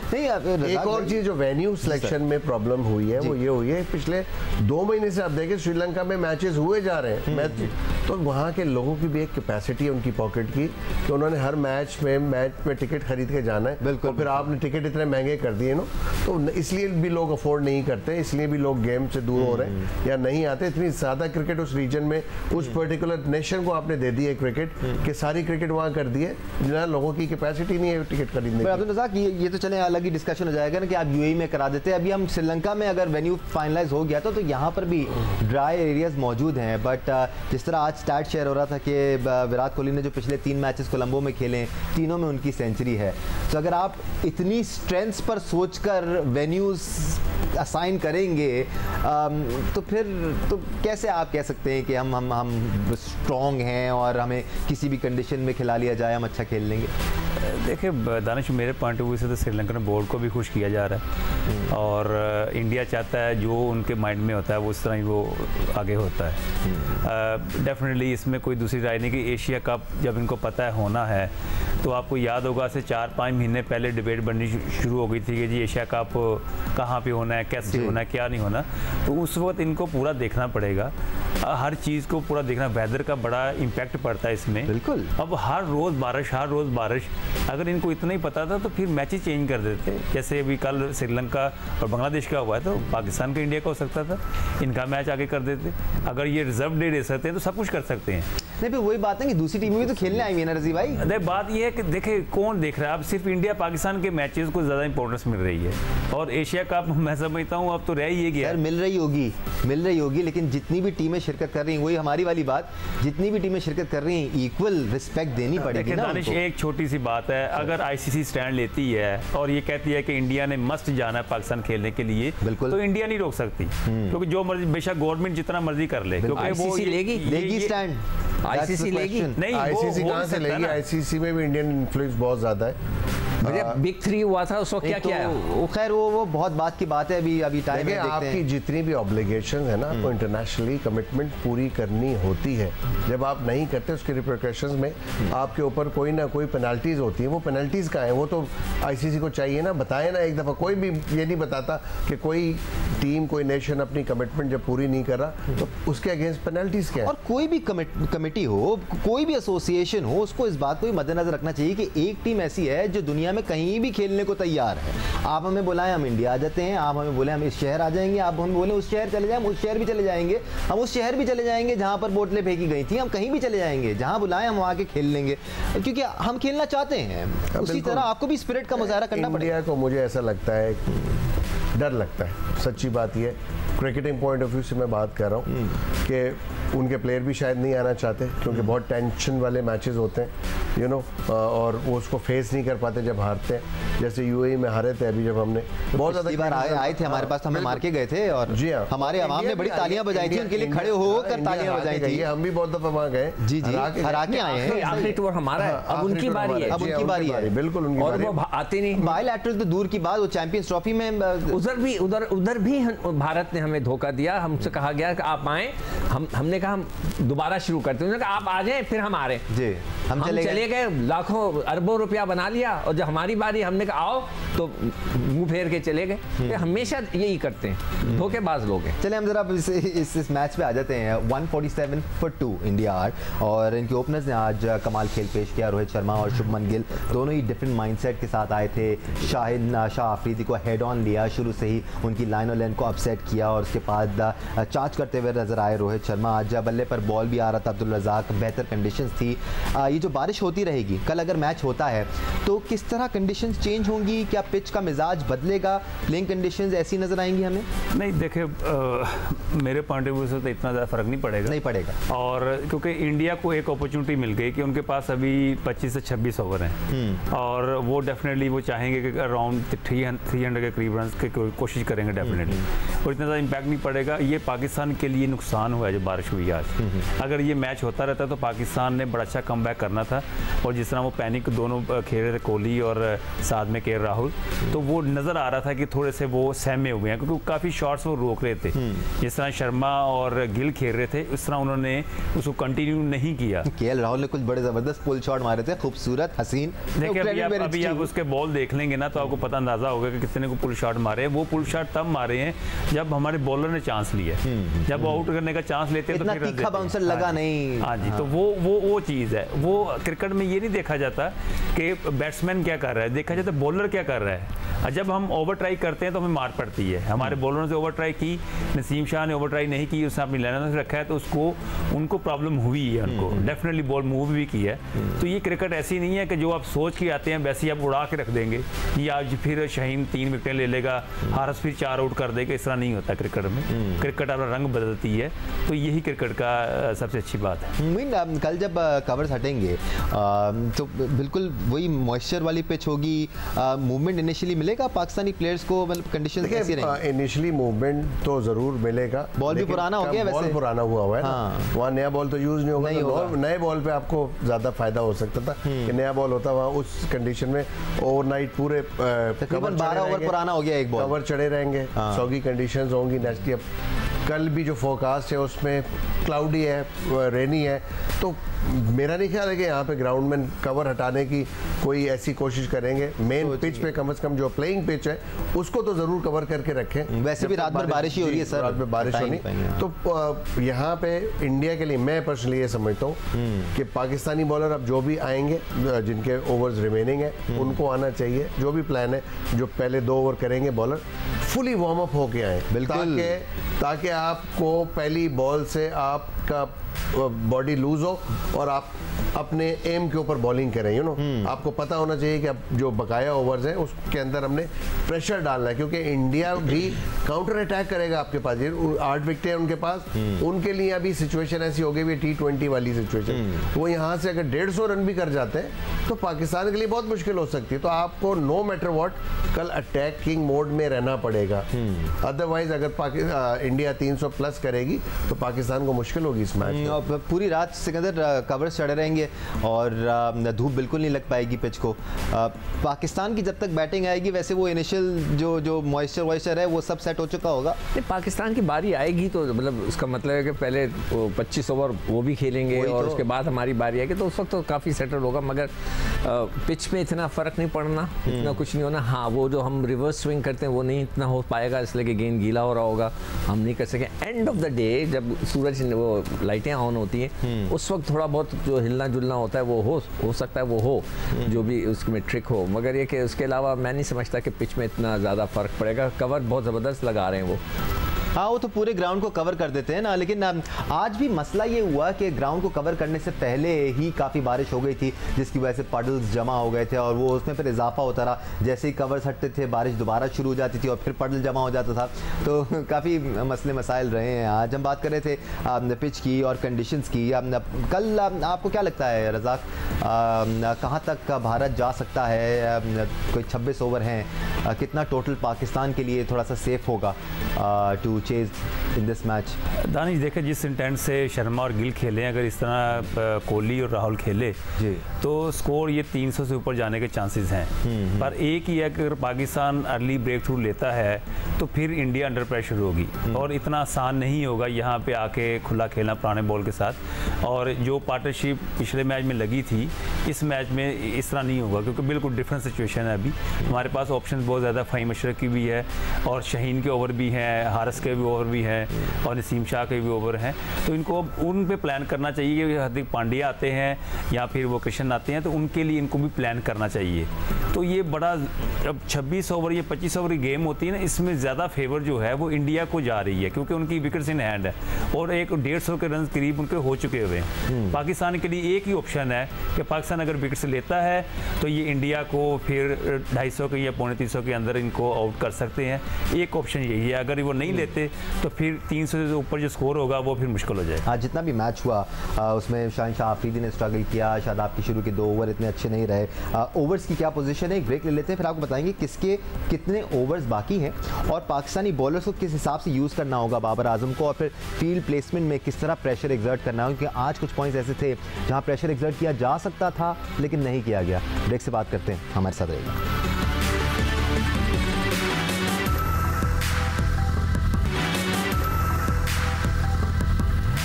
एक और चीज जो वेन्यू सिलेक्शन में प्रॉब्लम हुई है वो ये हुई है, पिछले 2 महीने से आप देखें श्रीलंका में मैचेस हुए जा रहे हैं, मैच तो वहाँ के लोगों की भी एक कैपेसिटी है उनकी पॉकेट की, तो उन्होंने हर मैच में टिकट खरीद के जाना है। बिल्कुल, फिर आपने टिकट इतने महंगे कर दिए ना, तो इसलिए भी लोग अफोर्ड नहीं करते, इसलिए भी लोग गेम से दूर हो रहे हैं या नहीं आते। इतनी ज्यादा क्रिकेट उस रीजन में, उस पर्टिकुलर नेशन को आपने दे दी है क्रिकेट, कि सारी क्रिकेट वहाँ कर दी है, जहाँ लोगों की कैपेसिटी नहीं है टिकट खरीदने की। अब्दुल रज़ाक, ये तो चले अलग ही डिस्कशन हो जाएगा ना कि आप यूएई में करा देते हैं। अभी हम श्रीलंका में अगर वेन्यू फाइनलाइज हो गया तो यहाँ पर भी ड्राई एरियाज मौजूद हैं, बट जिस तरह आज स्टैट शेयर हो रहा था कि विराट कोहली ने जो पिछले 3 मैचेस कोलंबो में खेले, तीनों में उनकी सेंचुरी है, तो अगर आप इतनी स्ट्रेंथ्स पर सोचकर वेन्यूज असाइन करेंगे तो फिर तो कैसे आप कह सकते हैं कि हम स्ट्रॉन्ग हैं और हमें किसी भी कंडीशन में खिला लिया जाए हम अच्छा खेल लेंगे? देखिए दानिश, मेरे पॉइंट ऑफ व्यू से तो श्रीलंकन बोर्ड को भी खुश किया जा रहा है, और इंडिया चाहता है जो उनके माइंड में होता है वो उस तरह ही वो आगे होता है। डेफिनेटली इसमें कोई दूसरी राय नहीं कि एशिया कप जब इनको पता है होना है, तो आपको याद होगा से 4-5 महीने पहले डिबेट बननी शुरू हो गई थी कि जी एशिया कप कहाँ पे होना है, कैसे होना है, क्या नहीं होना। तो उस वक्त इनको पूरा देखना पड़ेगा, हर चीज़ को पूरा देखना, वेदर का बड़ा इम्पैक्ट पड़ता है इसमें। बिल्कुल, अब हर रोज़ बारिश, अगर इनको इतना ही पता था तो फिर मैच ही चेंज कर देते। जैसे अभी कल श्रीलंका और बांग्लादेश का हुआ है, तो पाकिस्तान का इंडिया का हो सकता था, इनका मैच आगे कर देते। अगर ये रिजर्व डे दे सकते हैं तो सब कुछ कर सकते हैं। नहीं, फिर वही बात है कि दूसरी टीमें भी तो खेलने आई है ना रजी भाई। अरे बात ये है कि देखे कौन देख रहा है, अब सिर्फ इंडिया पाकिस्तान के मैचेस को ज़्यादा इंपॉर्टेंस मिल रही है, और एशिया कप मैं समझता हूँ अब तो रह ही गया। मिल रही होगी, लेकिन जितनी भी टीमें शिरकत कर रही हैं, वही हमारी वाली बात, जितनी भी टीमें शिरकत कर रही हैं इक्वल रिस्पेक्ट देनी पड़ेगी ना उनको। एक छोटी सी बात है, अगर आईसीसी स्टैंड लेती है और ये कहती है कि इंडिया ने मस्ट जाना है पाकिस्तान खेलने के लिए, तो इंडिया नहीं रोक सकती, क्योंकि जो मर्जी बेशक गवर्नमेंट जितना मर्जी कर ले, क्योंकि वो लेगी स्टैंड, आईसीसी लेगी नहीं, आईसीसी कहाँ से लेगी? आईसीसी में भी इंडियन इन्फ्लुएंस बहुत ज्यादा है। बिग 3 हुआ था उस वक्त क्या किया है? वो खैर वो बहुत बात की बात है, अभी टाइम है, आपकी जितनी भी ऑब्लिगेशन है ना, आपको इंटरनेशनली कमिटमेंट पूरी करनी होती है। जब आप नहीं करते उसके रिपरकशंस में आपके ऊपर कोई ना कोई पेनल्टीज होती है। वो पेनल्टीज कहाँ है? वो तो आईसीसी को चाहिए ना, बताए ना एक दफा। कोई भी ये नहीं बताता कि कोई टीम, कोई नेशन अपनी कमिटमेंट जब पूरी नहीं कर रहा तो उसके अगेंस्ट पेनल्टीज क्या है? और कोई भी कमेटी हो, कोई भी एसोसिएशन हो, उसको इस बात को ही मद्देनजर रखना चाहिए कि एक टीम ऐसी है जो दुनिया में कहीं भी खेलने को तैयार है। आप हमें बुलाएं, हम इंडिया आ जाते हैं, आप हमें बोले हम इस शहर आ जाएंगे, आप हमें बोले उस शहर चले जाएं, हम उस शहर भी चले जाएंगे, हम उस शहर भी चले जाएंगे जहां पर बोतलें फेंकी गई थी, हम कहीं भी चले जाएंगे, जहां बुलाएं हम वहां के खेल लेंगे, क्योंकि हम खेलना चाहते हैं। उसी तरह आपको भी स्पिरिट का मुजाहरा करना पड़ेगा। इंडिया को मुझे ऐसा लगता है, डर लगता है, सच्ची बात ये, क्रिकेटिंग पॉइंट ऑफ व्यू से मैं बात कर रहा हूँ कि उनके प्लेयर भी शायद नहीं आना चाहते, क्योंकि बहुत टेंशन वाले मैचेस होते हैं, यू नो, और वो उसको फेस नहीं कर पाते जब हारते हैं। जैसे यूएई में हारे थे अभी, जब हमने बहुत ज़्यादा बार आए थे हमारे पास, हमें मार के गए थे, और जी हाँ, हमारे अवाम ने बड़ी तालियां बजाई थी, उनके लिए खड़े होकर तालियां बजाई थी। हम भी बहुत दफा वहाँ गए, जी जी, हरा के आए हैं। आखिरी टूर हमारा है, अब उनकी बारी है, अब उनकी बारी है, बिल्कुल उनकी और वो आते नहीं। बायलैटरल तो दूर की बात, वो चैंपियंस ट्रॉफी में उधर भी भारत ने हमें धोखा दिया। हमसे कहा गया कि आप आए, हमने कहा हम दोबारा शुरू करते हैं, उन्होंने कहा आप आ जाएं, फिर हम आ रहे जी, हम चले गए, लाखों अरबों रुपया बना लिया, और जब हमारी बारी हमने कहा आओ तो मुंह फेर के चले गए। हमेशा यही करते हैं, धोखेबाज लोग हैं। चले हम जरा इस मैच पे आ जाते हैं। 147 for 2 इंडिया आर, और इनके ओपनर्स ने आज कमाल खेल पेश किया। रोहित शर्मा और शुभमन गिल दोनों ही डिफरेंट माइंडसेट के साथ आए थे। शाह अफरीदी को हेड ऑन लिया, शुरू से ही उनकी लाइन और लेन को अपसेट किया, और उसके बाद चार्ज करते हुए नजर आए रोहित शर्मा। आज आज बल्ले पर बॉल भी आ रहा था अब्दुल रज़ाक, बेहतर कंडीशंस थी। ये जो बारिश होती रहेगी, कल अगर मैच होता है तो किस तरह कंडीशंस चेंज होंगी? क्या पिच का मिजाज बदलेगा? प्लेइंग कंडीशंस ऐसी नज़र आएंगी हमें? नहीं, देखिए मेरे पॉइंट ऑफ व्यू से तो इतना ज़्यादा फर्क नहीं पड़ेगा। और क्योंकि इंडिया को एक अपॉर्चुनिटी मिल गई कि उनके पास अभी 25 से 26 ओवर हैं और वो डेफिनेटली वो चाहेंगे कि अराउंड 300 के करीब रन की कोशिश करेंगे डेफिनेटली, और इतना ज़्यादा इम्पैक्ट नहीं पड़ेगा। ये पाकिस्तान के लिए नुकसान हुआ है जो बारिश हुई आज। अगर ये मैच होता रहता तो पाकिस्तान ने बड़ा अच्छा कमबैक करना था, और जिस तरह वो पैनिक दोनों खेल रहे थे, कोहली और साथ में के राहुल, तो वो नज़र आ रहा था कि थोड़े से वो सहमे हुए हैं क्योंकि काफ़ी शॉट्स वो रोक रहे थे। जिस तरह शर्मा और गिल खेल रहे थे उस तरह उन्होंने उसको कंटिन्यू नहीं किया। केएल राहुल ने कुछ बड़े ज़बरदस्त पुल शॉट मारे थे, खूबसूरत, हसीन। देखिए अभी आप उसके बॉल देख लेंगे ना तो आपको पता अंदाजा होगा कि कितने को पुल शॉट मारे। वो पुल शॉट तब मारे हैं जब हमारे बॉलर ने चांस लिया, जब वो आउट करने का चांस लेते हैं तो फिर तीखा बाउंसर लगा नहीं। हाँ जी, तो वो चीज़ है। वो क्रिकेट में ये नहीं देखा जाता कि बैट्समैन क्या कर रहा है, देखा जाता है बॉलर क्या कर रहा है। जब हम ओवर ट्राई करते हैं तो हमें मार पड़ती है। हमारे बॉलरों से ओवर ट्राई की, नसीम शाह ने ओवर ट्राई नहीं की, उसने अपनी लाइन से रखा है तो उनको प्रॉब्लम हुई है। उनको डेफिनेटली बॉल मूव भी की है। तो ये क्रिकेट ऐसी नहीं है कि जो आप सोच के आते हैं वैसे ही आप उड़ा के रख देंगे, ये आज फिर शाहीन 3 विकेटें ले लेगा, हारिस फिर 4 आउट कर देगा। इस तरह नहीं होता क्रिकेट में। क्रिकेट अपना रंग बदलती है, तो यही क्रिकेट का सबसे अच्छी बात है। कल जब कवर्स हटेंगे तो बिल्कुल वही मॉइस्चर वाली पिच होगी, मूवमेंट इनिशियली मिलेगा पाकिस्तानी प्लेयर्स को, मतलब कंडीशंस कैसी रहेंगी? इनिशियली मूवमेंट तो जरूर मिलेगा। बॉल भी पुराना हो गया, वैसे बॉल पुराना हुआ है ना, वहाँ नया बॉल तो यूज नहीं होगा, तो नए बॉल पे आपको ज्यादा फायदा हो सकता था कि नया बॉल होता वहाँ उस कंडीशन में ओवरनाइट पूरे तकरीबन 12 ओवर पुराना हो गया एक बॉल, कवर चढ़े रहेंगे, सॉगी कंडीशंस होंगी नेक्स्ट। अब कल भी जो फोरकास्ट है उसमें क्लाउडी है, रेनी है, तो मेरा नहीं ख्याल है कि यहाँ पे ग्राउंड में कवर हटाने की कोई ऐसी कोशिश करेंगे। मेन पिच पे कम से कम जो प्लेइंग पिच है उसको तो जरूर कवर करके रखें। वैसे भी रात भर बारिश ही हो रही है सर, रात में बारिश होनी, तो यहाँ पे इंडिया के लिए मैं पर्सनली ये समझता हूँ कि पाकिस्तानी बॉलर अब जो भी आएंगे, जिनके ओवर्स रिमेनिंग है उनको आना चाहिए। जो भी प्लान है, जो पहले 2 ओवर करेंगे बॉलर, फुली वार्म अप होके आए, ताकि आपको पहली बॉल से आपका बॉडी लूज हो और आप अपने एम के ऊपर बॉलिंग करें। आपको पता होना चाहिए कि अब जो बकाया ओवर्स हैं उसके अंदर हमने प्रेशर डालना है, क्योंकि इंडिया भी काउंटर अटैक करेगा आपके पास। 8 विकेटें उनके पास, उनके लिए अभी सिचुएशन ऐसी हो गई है T20 वाली सिचुएशन। वो यहाँ से अगर 150 रन भी कर जाते हैं तो पाकिस्तान के लिए बहुत मुश्किल हो सकती है। तो आपको नो मैटर व्हाट कल अटैकिंग मोड में रहना पड़ेगा। अदरवाइज अगर इंडिया 300 प्लस करेगी तो पाकिस्तान को मुश्किल होगी इस मैच। पूरी रात सिकंदर कवर्स चढ़े रहेंगे और धूप बिल्कुल नहीं लग पाएगी पिच को। पाकिस्तान की जब तक बैटिंग आएगी वैसे वो इनिशियल जो मॉइस्चर है वो सब सेट हो चुका होगा। पाकिस्तान की बारी आएगी तो मतलब उसका मतलब है कि पहले 25 ओवर वो भी खेलेंगे और तो उसके बाद हमारी बारी आएगी, तो उस वक्त तो काफ़ी सेटल होगा। मगर पिच में इतना फ़र्क नहीं पड़ना, इतना कुछ नहीं होना। हाँ, वो जो हम रिवर्स स्विंग करते हैं वो नहीं इतना हो पाएगा, इसलिए कि गेंद गीला हो रहा होगा, हम नहीं कर सकें। एंड ऑफ द डे जब सूरज वो लाइटें ऑन होती हैं उस वक्त थोड़ा बहुत जो हिलना जुलना होता है वो हो सकता है, वो हो जो भी उसमें ट्रिक हो। मगर ये कि उसके अलावा मैं नहीं समझता कि पिच में इतना ज़्यादा फ़र्क पड़ेगा। कवर बहुत ज़बरदस्त लगा रहे हैं वो। हाँ, वो तो पूरे ग्राउंड को कवर कर देते हैं ना, लेकिन आज भी मसला ये हुआ कि ग्राउंड को कवर करने से पहले ही काफ़ी बारिश हो गई थी, जिसकी वजह से पडल्स जमा हो गए थे और वो उसमें फिर इजाफा होता रहा। जैसे ही कवर्स हटते थे बारिश दोबारा शुरू हो जाती थी और फिर पडल जमा हो जाता था, तो काफ़ी मसले मसाइल रहे हैं। आज हम बात कर रहे थे पिच की और कंडीशंस की। कल आपको क्या लगता है रज़ाक, कहाँ तक भारत जा सकता है? कोई 26 ओवर हैं, कितना टोटल पाकिस्तान के लिए थोड़ा सा सेफ होगा to chase in this match? Danish, देखें जिस इंटेंट से शर्मा और गिल खेले, अगर इस तरह कोहली और राहुल खेले तो स्कोर ये 300 से ऊपर जाने के चांसेस हैं। पर एक ही है कि अगर पाकिस्तान अर्ली ब्रेक थ्रू लेता है तो फिर इंडिया अंडर प्रेशर होगी और इतना आसान नहीं होगा यहाँ पे आके खुला खेलना पुराने बॉल के साथ। और जो पार्टनरशिप पिछले मैच में लगी थी इस मैच में इस तरह नहीं होगा, क्योंकि बिल्कुल डिफरेंट सिचुएशन है। अभी हमारे पास ऑप्शन बहुत ज़्यादा, फ़हीम अशरफ की भी है और शाहीन के ओवर भी हैं, हारिस के भी ओवर भी हैं और नसीम शाह के भी ओवर हैं। तो इनको उन पे प्लान करना चाहिए कि हार्दिक पांड्या आते हैं या फिर वो कृष्ण आते हैं, तो उनके लिए इनको भी प्लान करना चाहिए। तो ये बड़ा, अब 26 ओवर या 25 ओवर की गेम होती है ना, इसमें ज़्यादा फेवर जो है वो इंडिया को जा रही है, क्योंकि उनकी विकेट्स इन हैंड है और एक 150 के रन करीब उनके हो चुके हुए हैं। पाकिस्तान के लिए एक ही ऑप्शन है कि पाकिस्तान अगर विकेट्स लेता है तो ये इंडिया को फिर 250 के या 250 के अंदर इनको आउट कर सकते हैं। एक ऑप्शन यही है, अगर वो नहीं लेते तो फिर 300 से ऊपर जो स्कोर होगा वो फिर मुश्किल हो जाए। आज जितना भी मैच हुआ उसमें शाहीन शाह अफरीदी ने स्ट्रगल किया, शादाब के शुरू के 2 ओवर इतने अच्छे नहीं रहे। ओवर्स की क्या पोजीशन है, एक ब्रेक ले लेते हैं, फिर आपको बताएंगे किसके कितने ओवर्स बाकी हैं और पाकिस्तानी बॉलर्स को किस हिसाब से यूज़ करना होगा बाबर आजम को, और फिर फील्ड प्लेसमेंट में किस तरह प्रेशर एक्सर्ट करना होगा, क्योंकि आज कुछ पॉइंट्स ऐसे थे जहां प्रेशर एक्सर्ट किया जा सकता था लेकिन नहीं किया गया। ब्रेक से बात करते हैं, हमारे साथ रहेगा।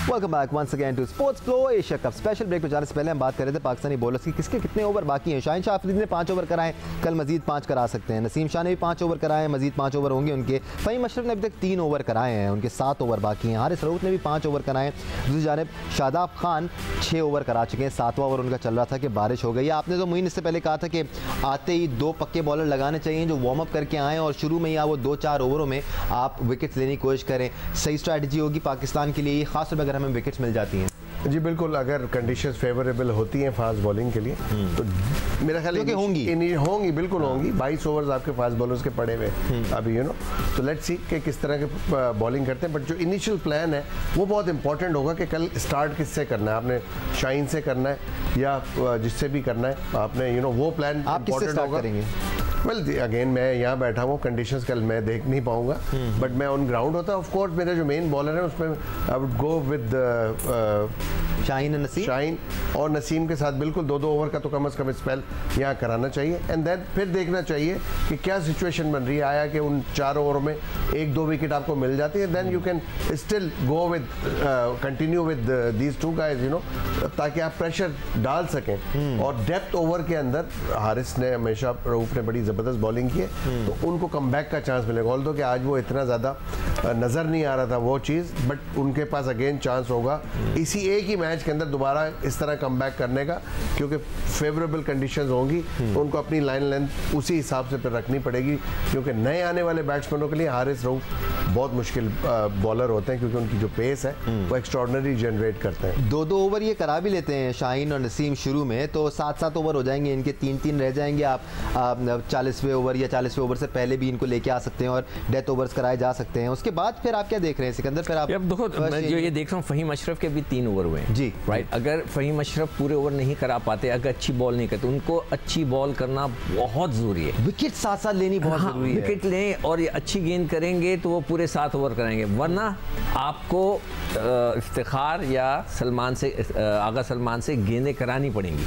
Welcome back once again to sports flow. Asia cup special break में जाने से पहले हम बात कर रहे थे पाकिस्तानी बॉलर्स की किसके कितने ओवर बाकी हैं। शाहीन शाह अफरीदी ने 5 ओवर कराए, कल मजीद 5 करा सकते हैं। नसीम शाह ने भी 5 ओवर कराए, मजीद 5 ओवर होंगे उनके। फ़हीम अशरफ ने अभी तक 3 ओवर कराए हैं, उनके 7 ओवर बाकी हैं। हारिस रऊफ ने भी 5 ओवर कराए। दूसरी जानिब शादाब खान 6 ओवर करा चुके हैं, 7वां ओवर उनका चल रहा था कि बारिश हो गई। आपने तो मुइन इससे पहले कहा था कि आते ही 2 पक्के बॉलर लगाने चाहिए जो वार्म अप करके आएँ और शुरू में ही वो 2-4 ओवरों में आप विकेट्स लेने की कोशिश करें। सही स्ट्रैटेजी होगी पाकिस्तान के लिए, खासतौर पर अगर हमें विकेट्स मिल जाती हैं। जी बिल्कुल, अगर कंडीशंस फेवरेबल होती हैं फास्ट बॉलिंग के लिए तो मेरा ख्याल है होंगी बिल्कुल होंगी। 22 ओवर्स आपके फास्ट बॉलर्स के पड़े हुए अभी, यू नो, तो लेट्स सी कि किस तरह के बॉलिंग करते हैं। बट जो इनिशियल प्लान है वो बहुत इंपॉर्टेंट होगा कि कल स्टार्ट किससे करना है। आपने शाहीन से करना है या जिससे भी करना है आपने, यू नो, वो प्लान आप किससे स्टार्ट करेंगे? वेल अगेन मैं यहाँ बैठा हूँ, कंडीशंस कल मैं देख नहीं पाऊंगा, बट मैं ऑन ग्राउंड होता ऑफ कोर्स मेरा जो मेन बॉलर है उसमें I would go with Shaheen और नसीम के साथ बिल्कुल 2-2 ओवर का तो कम से कम स्पेल यहाँ कराना चाहिए। एंड देन फिर देखना चाहिए कि क्या सिचुएशन बन रही है। आया कि उन 4 ओवरों में 1-2 विकेट आपको मिल जाती है, then you can still go with continue with these 2 guys, you know, ताकि आप प्रेशर डाल सकें। और डेप्थ ओवर के अंदर हारिस ने हमेशा, रऊफ ने बड़ी ज़बरदस्त बॉलिंग की है, तो उनको कमबैक का चांस मिलेगा। ऑल्दो कि आज वो इतना ज़्यादा नज़र नहीं आ रहा था वो चीज़, बट उनके पास अगेन चांस होगा इसी एक ही मैच के अंदर दोबारा इस तरह कमबैक करने का, क्योंकि फेवरेबल कंडीशंस होंगी तो उनको अपनी लाइन लेंथ उसी हिसाब से फिर रखनी पड़ेगी, क्योंकि नए आने वाले बैट्समैनों के लिए हारिस रऊफ बहुत मुश्किल बॉलर होते हैं, क्योंकि उनकी जो पेस है वो एक्स्ट्रॉर्डिनरी जनरेट करते हैं। 2-2 ओवर ये करा भी लेते हैं शाहीन और नसीम शुरू में, तो 7-7 ओवर हो जाएंगे इनके, 3-3 रह जाएंगे। आप 40वें ओवर या 40वें ओवर से पहले भी इनको लेके आ सकते हैं और डेथ ओवर्स कराए जा सकते हैं। उसके बाद फिर आप क्या देख रहे हैं सिकंदर? फिर आप देखो, मैं जो ये देख रहा हूँ, फ़हीम अशरफ के भी 3 ओवर हुए हैं जी, राइट। अगर फ़हीम अशरफ पूरे ओवर नहीं करा पाते, अगर अच्छी बॉल नहीं करते, उनको अच्छी बॉल करना बहुत ज़रूरी है। विकेट साथ साथ लेनी बहुत ज़रूरी है। विकेट लें और ये अच्छी गेंद करेंगे तो वो पूरे 7 ओवर कराएंगे, वरना आपको इफ्तिखार या सलमान से, आगा सलमान से गेंदें करानी पड़ेंगी।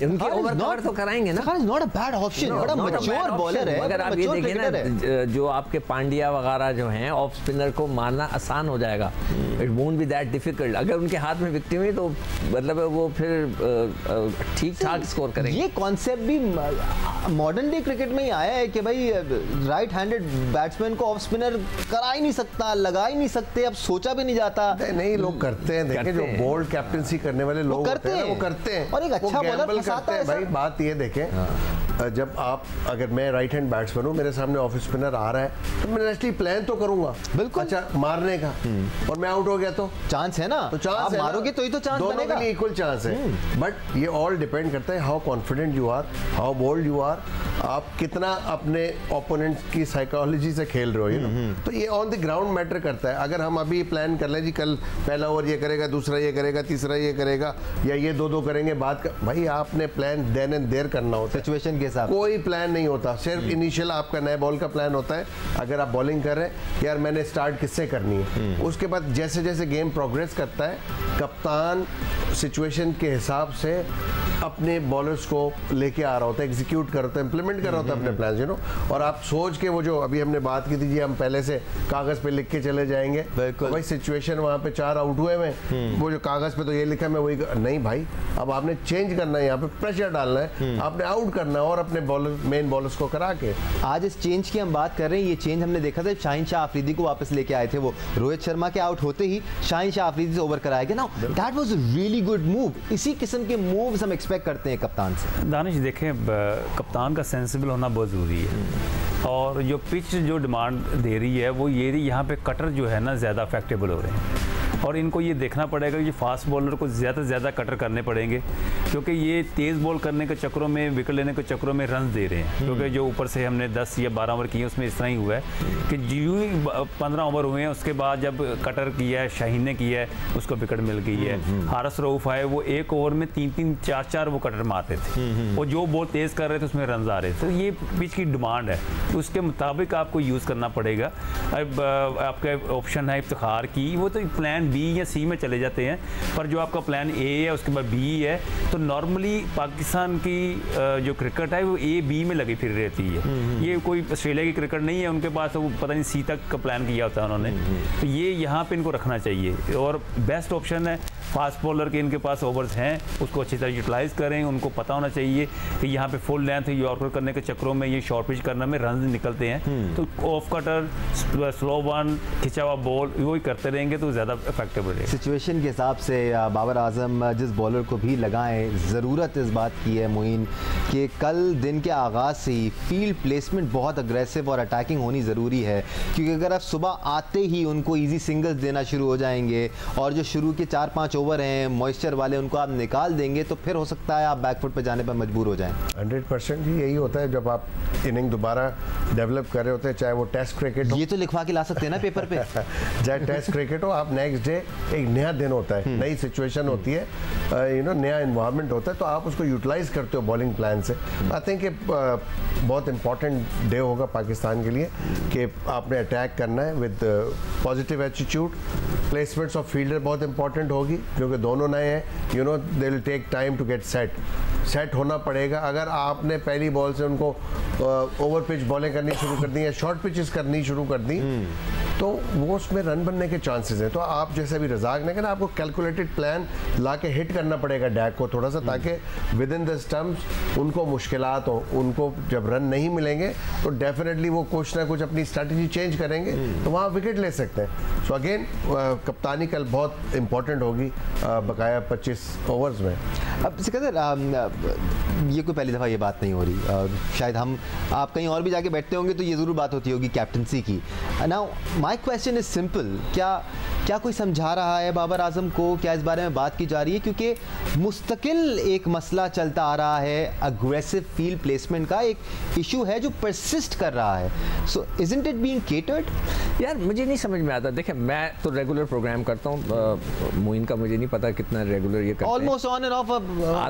उनके ओवर कवर तो कराएंगे ना। It's not a bad option, बड़ा मैच्योर बॉलर है। अगर आप ये देखें ना, जो आपके पांड्या वगैरह जो हैं, ऑफ स्पिनर को मारना आसान हो जाएगा। It won't be that difficult. अगर उनके हाथ में विकेट हुई तो मतलब वो फिर ठीक ठाक स्कोर करेंगे। ये कॉन्सेप्ट भी मॉडर्न डे क्रिकेट में ही आया है कि भाई राइट हैंडेड बैट्समैन को ऑफ स्पिनर करा ही नहीं सकता, लगा ही नहीं सकते, अब सोचा भी नहीं जाता। नहीं, लोग करते हैं। देखें, जो बोल्ड कैप्टनसी करने वाले लोग होते हैं वो करते हैं, और एक अच्छा बॉलर फंसाता है। भाई बात ये देखें, जब आप, अगर मैं राइट हैंड बैट्समैन हूँ, मेरे सामने ऑफ स्पिनर आ रहा है तो मैं नेचुरली प्लान तो करूंगा बिल्कुल, अच्छा मारने का, और मैं आउट हो गया तो चांस है ना, तो चांस आप मारोगे तो ही तो चांस बनेगा। दोनों के लिए इक्वल चांस है। बट ये ऑल डिपेंड करता है how confident you are, how bold you are, आप कितना अपने ओपोनेंट की साइकोलॉजी से खेल रहे हो, यू नो। तो ये ऑन द ग्राउंड मैटर करता है। अगर हम अभी प्लान कर लें जी कल पहला ओवर ये करेगा, दूसरा ये करेगा, तीसरा ये करेगा, या ये 2-2 करेंगे बाद का, भाई आपने प्लान देन एंड देयर करना होता है सिचुएशन के हिसाब। कोई प्लान नहीं होता, सिर्फ इनिशियल आपका नए बॉल का प्लान होता है। अगर आप बॉलिंग कर रहे हैं, यार मैंने स्टार्ट किससे करनी है, उसके बाद जैसे जैसे गेम प्रोग्रेस करता है, कप्तान सिचुएशन के हिसाब से अपने बॉलर्स को लेके आ रहा होता है, एग्जीक्यूट करता है, इंप्लीमेंट इम्प्लीमेंट कर रहा होता है अपने प्लान, यू नो। और आप सोच के वो जो अभी हमने बात की थी जी, हम पहले से कागज पे लिख के चले जाएंगे, तो भाई सिचुएशन वहाँ पे 4 आउट हुए में, वो जो कागज पे तो ये लिखा है मैं वही नहीं भाई, अब आपने चेंज करना है, यहाँ पे प्रेशर डालना है, आपने आउट करना है और अपने बॉलर मेन बॉलर्स को करा के। आज इस चेंज की हम बात कर रहे हैं, ये चेंज हमने देखा था शाहीन शाह अफरीदी को वापस लेके आए थे, वो रोहित शर्मा के आउट होते ही शाहीन शाह अफरीदी से ओवर कराया गया ना, that was a really good move. इसी किस्म के मूव्स हम एक्सपेक्ट करते हैं कप्तान से। दानिश देखें, कप्तान का सेंसिबल होना बहुत ज़रूरी है, और जो पिच जो डिमांड दे रही है वो ये यहाँ पे कटर जो है ना ज़्यादा अफेक्टेबल हो रहे हैं, और इनको ये देखना पड़ेगा कि फास्ट बॉलर को ज़्यादा से ज़्यादा कटर करने पड़ेंगे, क्योंकि ये तेज़ बॉल करने के चक्करों में, विकेट लेने के चक्करों में रन दे रहे हैं। क्योंकि जो ऊपर से हमने 10 या 12 ओवर किए उसमें इस तरह ही हुआ है कि जो 15 ओवर हुए हैं उसके बाद जब कटर किया है, शाहीन ने किया है, उसको विकेट मिल गई है। हारिस रऊफ आए, वो 1 ओवर में 3-3, 4-4 वो कटर मारते थे, और जो बॉल तेज़ कर रहे थे उसमें रन आ रहे थे। तो ये पिच की डिमांड है, तो उसके मुताबिक आपको यूज़ करना पड़ेगा। अब आपका ऑप्शन है इफ्तिखार की, वो तो प्लान बी या सी में चले जाते हैं, पर जो आपका प्लान ए है उसके बाद बी है, तो नॉर्मली पाकिस्तान की जो क्रिकेट है वो ए बी में लगी फिर रहती है। ये कोई ऑस्ट्रेलिया की क्रिकेट नहीं है, उनके पास वो पता नहीं सी तक का प्लान किया होता है उन्होंने, तो ये यहाँ पे इनको रखना चाहिए। और बेस्ट ऑप्शन है फास्ट बॉलर के, इनके पास ओवर्स हैं, उसको अच्छी तरह यूटिलाइज करें। उनको पता होना चाहिए कि यहाँ पे फुल लेंथ यॉर्कर करने के चक्करों में, ये शॉर्ट पिच करने में रन निकलते हैं, तो ऑफ कटर, स्लो वन, खिंचा हुआ बॉल, वही करते रहेंगे तो ज़्यादा इफेक्टिव रहेगा। सिचुएशन के हिसाब से बाबर आजम जिस बॉलर को भी लगाएं, ज़रूरत इस बात की है मोइन कि कल दिन के आगाज़ से ही फील्ड प्लेसमेंट बहुत अग्रेसिव और अटैकिंग होनी ज़रूरी है, क्योंकि अगर आप सुबह आते ही उनको ईजी सिंगल्स देना शुरू हो जाएंगे और जो शुरू के 4-5 ओवर हैं मॉइस्चर वाले उनको आप निकाल देंगे, तो फिर हो सकता है आप बैकफुट पर जाने पर मजबूर हो जाएं। 100% ही यही होता है जब आप इनिंग दोबारा डेवलप कर रहे होते हैं, चाहे वो टेस्ट क्रिकेट हो, ये तो लिखवा के ला सकते हैं ना पेपर पे चाहे टेस्ट क्रिकेट हो, आप नेक्स्ट डे एक नया दिन होता है, नई सिचुएशन होती है, यू नो, नया इन्वायरमेंट होता है, तो आप उसको यूटिलाइज करते हो बॉलिंग प्लान से। आई थिंक बहुत इंपॉर्टेंट डे होगा पाकिस्तान के लिए कि आपने अटैक करना है with positive attitude. Placements of fielder बहुत इंपॉर्टेंट होगी, क्योंकि दोनों नए हैं, you know, they will take time to get set होना पड़ेगा। अगर आपने पहली बॉल से उनको ओवर पिच बॉलें करनी शुरू कर दी या शॉर्ट पिचेस करनी शुरू कर दी, तो वो उसमें रन बनने के चांसेस हैं। तो आप जैसे अभी रजाक ने कहा, आपको कैलकुलेटेड प्लान ला के हिट करना पड़ेगा डैक को थोड़ा सा, ताकि विद इन द स्टम्प्स उनको मुश्किलात हो, उनको जब रन नहीं मिलेंगे तो डेफिनेटली वो कुछ ना कुछ अपनी स्ट्रैटेजी चेंज करेंगे, तो वहाँ विकेट ले सकते हैं। सो अगेन कप्तानी कल बहुत इंपॉर्टेंट होगी बकाया 25 ओवर्स में। अब सिकंदर, ये कोई पहली दफ़ा ये बात नहीं हो रही, शायद आप कहीं और भी जाके बैठते होंगे तो ये ज़रूर बात होती होगी कैप्टनसी की। Now my question is simple, क्या कोई समझा रहा है बाबर आजम को, क्या इस बारे में बात की जा रही है? क्योंकि मुस्तकिल एक मसला चलता आ रहा है, अग्रेसिव फील्ड प्लेसमेंट का एक इशू है जो परसिस्ट कर रहा है। सो इजंट इट बीइंग केटर्ड? यार मुझे नहीं समझ में आता। देखिए मैं तो रेगुलर प्रोग्राम करता हूँ, मोइन का मुझे नहीं पता कितना रेगुलर ये करते हैं, ऑलमोस्ट ऑन एंड ऑफ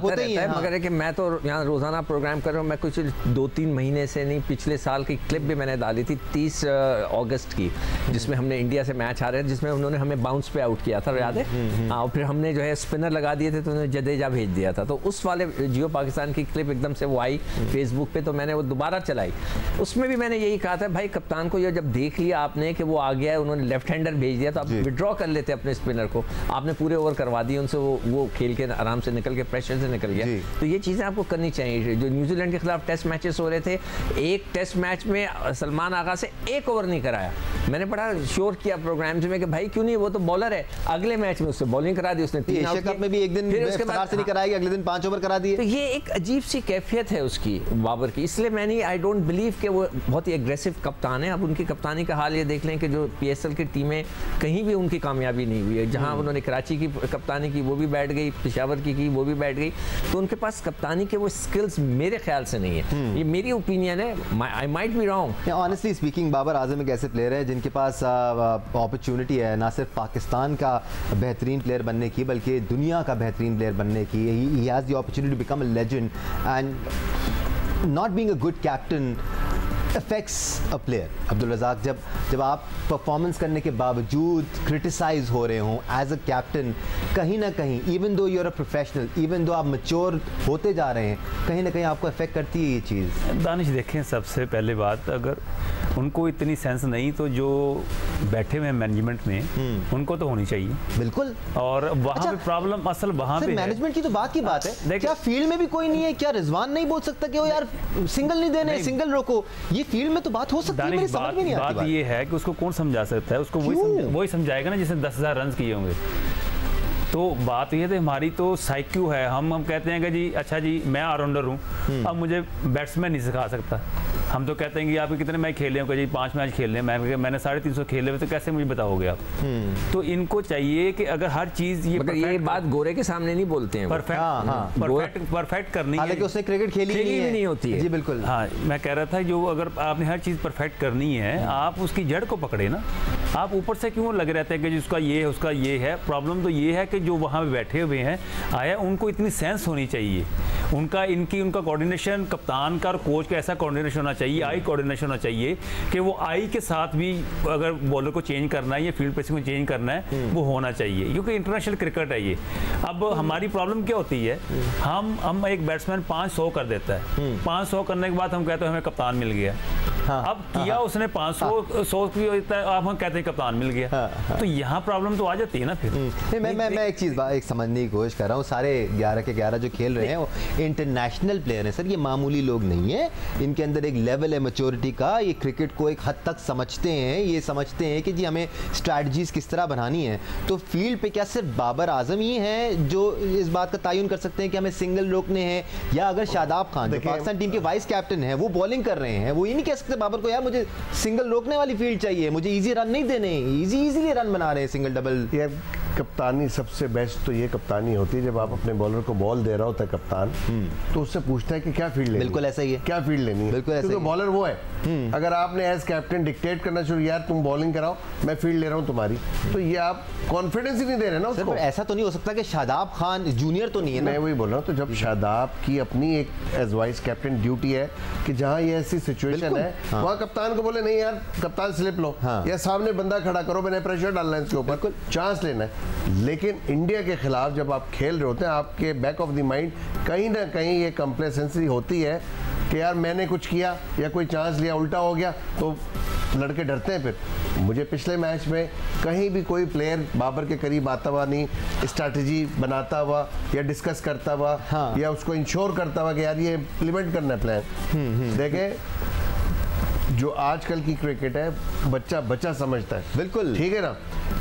होते ही है, मगर है कि मैं तो यहाँ रोजाना प्रोग्राम कर रहा हूँ। मैं कुछ 2-3 महीने से नहीं, पिछले साल की क्लिप भी मैंने डाली थी 30 अगस्त की, जिसमें हमने इंडिया से मैच हारे, जिसमें उन्होंने हमें बाउंस पे आउट किया था, याद है? और फिर हमने जो है स्पिनर लगा दिए थे तो उन्होंने जडेजा भेज दिया था। तो उस वाले जियो पाकिस्तान की क्लिप एकदम से वो आई फेसबुक पे, तो मैंने वो दोबारा चलाई। उसमें भी मैंने यही कहा था, भाई कप्तान को ये जब देख लिया आपने कि वो आ गया है, उन्होंने लेफ्ट हैंडर भेज दिया, तो आप विड्रॉ कर लेते अपने स्पिनर को। आपने पूरे ओवर करवा दिए उनसे, वो खेल के आराम से निकल के प्रेशर से निकल गया। तो ये चीज़ें आपको करनी चाहिए। जो न्यूजीलैंड के खिलाफ टेस्ट मैचेस हो रहे थे, एक टेस्ट मैच में सलमान आगा से 1 ओवर नहीं कराया। मैंने बड़ा शोर किया प्रोग्राम में कि भाई क्यों नहीं, वो तो बॉलर है। अगले मैच में उससे बॉलिंग करा दी उसने, 3 एशिया कप में भी एक दिन उसके बाद से नहीं कराएगी, अगले दिन 5 ओवर करा दिए। तो ये एक अजीब सी कैफियत है उसकी, बाबर की। इसलिए मैंने आई डोंट बिलीव कि वो बहुत ही एग्रेसिव कप्तान है। अब उनकी कप्तानी का हाल ये देख लें कि जो PSL की टीमें कहीं भी उनकी कामयाबी नहीं हुई है। जहां उन्होंने कराची की कप्तानी की वो भी बैठ गई, पेशावर की वो भी बैठ गई। तो उनके पास कप्तानी के वो स्किल्स मेरे ख्याल से नहीं है। ये मेरी ओपिनियन है, I might be wrong. Honestly speaking, Babar Azam एक ऐसे प्लेयर है जिनके पास अपॉर्चुनिटी है ना सिर्फ पाकिस्तान का बेहतरीन प्लेयर बनने की, बल्कि दुनिया का बेहतरीन प्लेयर बनने की। He has the opportunity to become a legend, and not being a good captain affects a player? Abdul Razzaq, जब आप परफॉर्मेंस करने के बावजूद क्रिटिसाइज हो रहे हो एज अ कैप्टन, कहीं ना कहीं even though you are a professional, even though आप मैच्योर होते जा रहे हैं, कहीं ना कहीं आपको अफेक्ट करती है ये चीज़? दानिश देखें, सबसे पहले बात, अगर उनको इतनी सेंस नहीं तो जो बैठे हुए हैं मैनेजमेंट में उनको तो होनी चाहिए। बिल्कुल। और वहाँ पे प्रॉब्लम असल वहाँ पे मैनेजमेंट की तो बात की बात है, क्या फील्ड में भी कोई नहीं है? क्या रिजवान नहीं बोल सकता कि वो यार सिंगल नहीं देने, सिंगल रोको? ये फील्ड में तो बात हो सकती है, मेरी समझ में नहीं आती। बात ये है कि उसको कौन समझा सकता है? उसको वही समझाएगा ना जिसने 10,000 रन किए होंगे। तो बात ये है, हमारी तो साइक्यू है, हम कहते हैं कि जी अच्छा जी मैं ऑलराउंडर हूँ, अब मुझे बैट्समैन नहीं सिखा सकता। हम तो कहते हैं कि आपके कितने मैच खेले हो, जी 5 मैच खेल रहे हैं, मैंने 350 खेले हुए, तो कैसे मुझे बताओगे आप? तो इनको चाहिए कि अगर हर चीज ये बात गोरे के सामने नहीं बोलते हैं, परफेक्ट करनी है, हालांकि उसने क्रिकेट खेली भी नहीं होती है। जी बिल्कुल। हाँ, मैं कह रहा था जो अगर आपने हर चीज परफेक्ट करनी है, आप उसकी जड़ को पकड़े ना। आप ऊपर से क्यों लगे रहते हैं कि जिसका ये है उसका ये है? प्रॉब्लम तो ये है कि जो वहाँ पे बैठे हुए हैं आया, उनको इतनी सेंस होनी चाहिए, उनका कोऑर्डिनेशन, कप्तान का और कोच का ऐसा कोऑर्डिनेशन होना चाहिए, आई कोऑर्डिनेशन होना चाहिए कि वो आई के साथ भी अगर बॉलर को चेंज करना है या फील्ड पेसिंग को चेंज करना है वो होना चाहिए, क्योंकि इंटरनेशनल क्रिकेट है ये। अब हमारी प्रॉब्लम क्या होती है, हम एक बैट्समैन 500 कर देता है, 500 करने के बाद हम कहते हैं हमें कप्तान मिल गया। अब किया उसने 500 की, अब हम कहते हैं कप्तान मिल गया। तो यहाँ प्रॉब्लम तो आ जाती है ना फिर। मैं एक चीज समझने की कोशिश कर रहा हूँ, सारे 11 के 11 जो खेल रहे हैं वो इंटरनेशनल प्लेयर हैं सर, ये मामूली लोग नहीं है, इनके अंदर एक लेवल है मैच्योरिटी का, ये क्रिकेट को एक हद तक समझते हैं, ये समझते हैं कि जी हमें स्ट्रैटेजीज किस तरह बनानी है। तो फील्ड पे क्या सिर्फ बाबर आजम ही है जो इस बात का तयन कर सकते हैं कि हमें सिंगल रोकने हैं, या अगर शादाब खान जो पाकिस्तान टीम के वाइस कैप्टन है वो बॉलिंग कर रहे हैं, वो ये नहीं कह सकते बाबर को यार मुझे सिंगल रोकने वाली फील्ड चाहिए, मुझे इजी रन नहीं देने, इजीली रन बना रहे हैं सिंगल डबल। कप्तानी सबसे बेस्ट तो ये कप्तानी होती है जब आप अपने बॉलर को बॉल दे रहा होता है कप्तान, तो उससे पूछता है कि क्या फील्ड लेनी है। बिल्कुल ऐसा ही है, क्या फील्ड लेनी है, बिल्कुल ऐसा क्योंकि बॉलर वो है। अगर आपने एज कैप्टन डिक्टेट करना शुरू, यार तुम बॉलिंग कराओ मैं फील्ड ले रहा हूँ तुम्हारी, तो ये आप कॉन्फिडेंस ही नहीं दे रहे ना उसको। ऐसा तो नहीं हो सकता कि शादाब खान जूनियर तो नहीं है ना? मैं वही बोल रहा हूँ, तो जब शादाब की अपनी एक एज वाइस कैप्टन ड्यूटी है कि जहाँ ये ऐसी सिचुएशन है वहाँ कप्तान को बोले नहीं यार कप्तान स्लिप लो, या सामने बंदा खड़ा करो, मैंने प्रेशर डालना है इसके ऊपर, चांस लेना है। लेकिन इंडिया के खिलाफ जब आप खेल रहे होते हैं, आपके बैक ऑफ द माइंड कहीं ना कहीं ये कंप्लेसेंसी होती है कि यार मैंने कुछ किया या कोई चांस लिया उल्टा हो गया, तो लड़के डरते हैं। फिर मुझे पिछले मैच में कहीं भी कोई प्लेयर बाबर के करीब आता हुआ नहीं, स्ट्रैटेजी बनाता हुआ या डिस्कस करता हुआ या उसको इंश्योर करता हुआ कि यार ये इम्प्लीमेंट करना है प्लान। देखें जो आजकल की क्रिकेट है बच्चा समझता है, बिल्कुल ठीक है ना।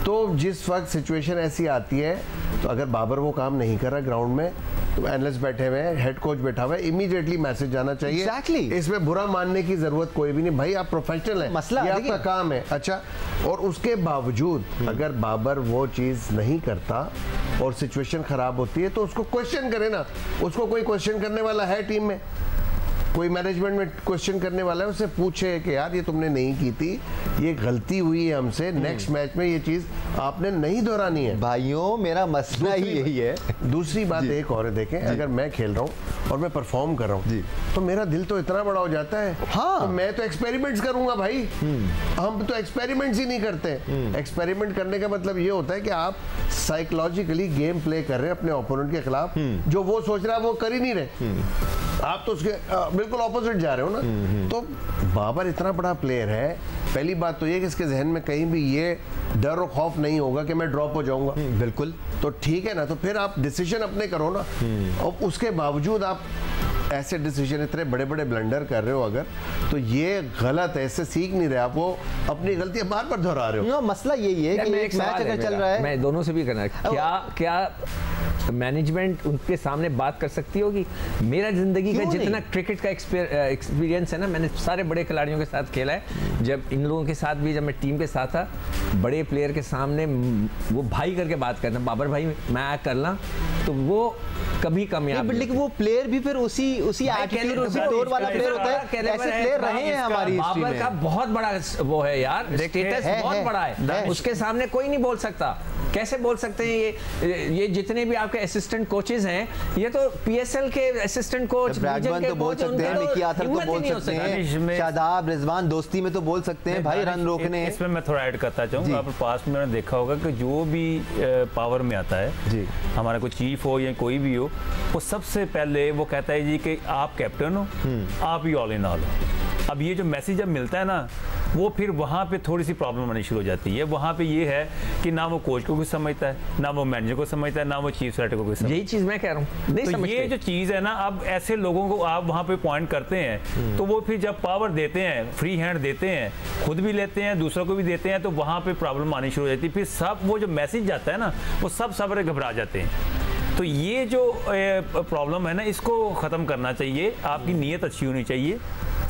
तो जिस वक्त सिचुएशन ऐसी आती है, तो अगर बाबर वो काम नहीं कर रहा ग्राउंड में, तो एनालिस्ट बैठे हुए हैं, हेड कोच बैठा हुआ है, इमीडिएटली मैसेज जाना चाहिए। Exactly. इसमें बुरा मानने की जरूरत कोई भी नहीं, भाई आप प्रोफेशनल हैं, मसला ये आपका काम है। अच्छा, और उसके बावजूद अगर बाबर वो चीज नहीं करता और सिचुएशन खराब होती है, तो उसको क्वेश्चन करे ना, उसको कोई क्वेश्चन करने वाला है टीम में, कोई मैनेजमेंट में क्वेश्चन करने वाला है, उससे पूछे कि यार ये तुमने नहीं की थी, ये गलती हुई है हमसे, नेक्स्ट मैच में ये चीज आपने नहीं दोहरानी है। भाइयों मेरा मसला ही यही है। दूसरी बात एक और है, देखें अगर मैं खेल रहा हूँ और मैं परफॉर्म कर रहा हूँ, तो मेरा दिल तो इतना बड़ा हो जाता है, तो मैं तो एक्सपेरिमेंट्स करूंगा भाई। हम तो एक्सपेरिमेंट्स ही नहीं करते। एक्सपेरिमेंट करने का मतलब ये होता है कि आप साइकोलॉजिकली गेम प्ले कर रहे हैं अपने ओपोनेंट के खिलाफ, जो वो सोच रहा है वो कर ही नहीं रहे, आप तो उसके बिल्कुल ऑपोजिट जा रहे हो ना। तो बाबर इतना बड़ा प्लेयर है, पहली बात तो ये कि इसके जहन में कहीं भी ये डर और खौफ नहीं होगा कि मैं ड्रॉप हो जाऊंगा। बिल्कुल, तो ठीक है ना, तो फिर आप डिसीजन अपने करो ना। और उसके बावजूद आप ऐसे डिसीजन, इतने बड़े बड़े ब्लंडर कर रहे हो अगर, तो ये गलत है, इससे सीख नहीं रहे आप, वो अपनी गलतियां बार बार दोहरा रहे हो। मसला यही है कि एक मैच अगर चल रहा है, मैं दोनों से भी करना है, क्या मैनेजमेंट उनके सामने बात कर सकती होगी? मेरा जिंदगी का जितना क्रिकेट का एक्सपीरियंस है ना, मैंने सारे बड़े खिलाड़ियों के साथ खेला है, जब इन लोगों के साथ भी, जब मैं टीम के साथ था, बड़े प्लेयर के सामने वो भाई करके बात करना, बाबर भाई मैं करना, तो वो कभी कामयाब। लेकिन वो प्लेयर भी फिर उसी एटीट्यूड, उसी टोर वाला प्लेयर होता है। ऐसे प्लेयर रहे हैं हमारी हिस्ट्री में। बाबर का बहुत बड़ा वो है यार, स्टेटस बहुत बड़ा है, उसके सामने कोई नहीं बोल सकता। कैसे बोल सकते हैं ये जितने भी आपके असिस्टेंट कोचेज हैं, ये तो PSL के असिस्टेंट कोच, ब्रैडमैन तो बोल सकते हैं, मिकी आर्थर तो बोल सकते हैं, शादाब रिजवान दोस्ती में तो बोल सकते हैं भाई रन रोकने। इसमें मैं थोड़ा ऐड करता चाहूँगा, आप पास्ट में मैंने देखा होगा कि जो भी पावर में आता है जी, हमारा कोई चीफ हो या कोई भी हो, वो सबसे पहले वो कहता है जी कि आप कैप्टन हो, आप ही ऑल इन ऑल हो। अब ये जो मैसेज जब मिलता है ना, वो फिर वहाँ पे थोड़ी सी प्रॉब्लम आनी शुरू हो जाती है। वहाँ पे ये है कि ना वो कोच को कुछ समझता है, ना वो मैनेजर को समझता है, ना वो चीफ सेलेक्टर को कुछ समझता है। यही चीज़ मैं कह रहा हूँ, नहीं समझते। ये जो चीज़ है ना, अब ऐसे लोगों को आप वहाँ पे पॉइंट करते हैं, तो वो फिर जब पावर देते हैं, फ्री हैंड देते हैं, खुद भी लेते हैं, दूसरों को भी देते हैं, तो वहाँ पे प्रॉब्लम आनी शुरू हो जाती है। फिर सब वो जो मैसेज जाता है ना, वो सब घबरा जाते हैं। तो ये जो प्रॉब्लम है ना, इसको ख़त्म करना चाहिए। आपकी नीयत अच्छी होनी चाहिए,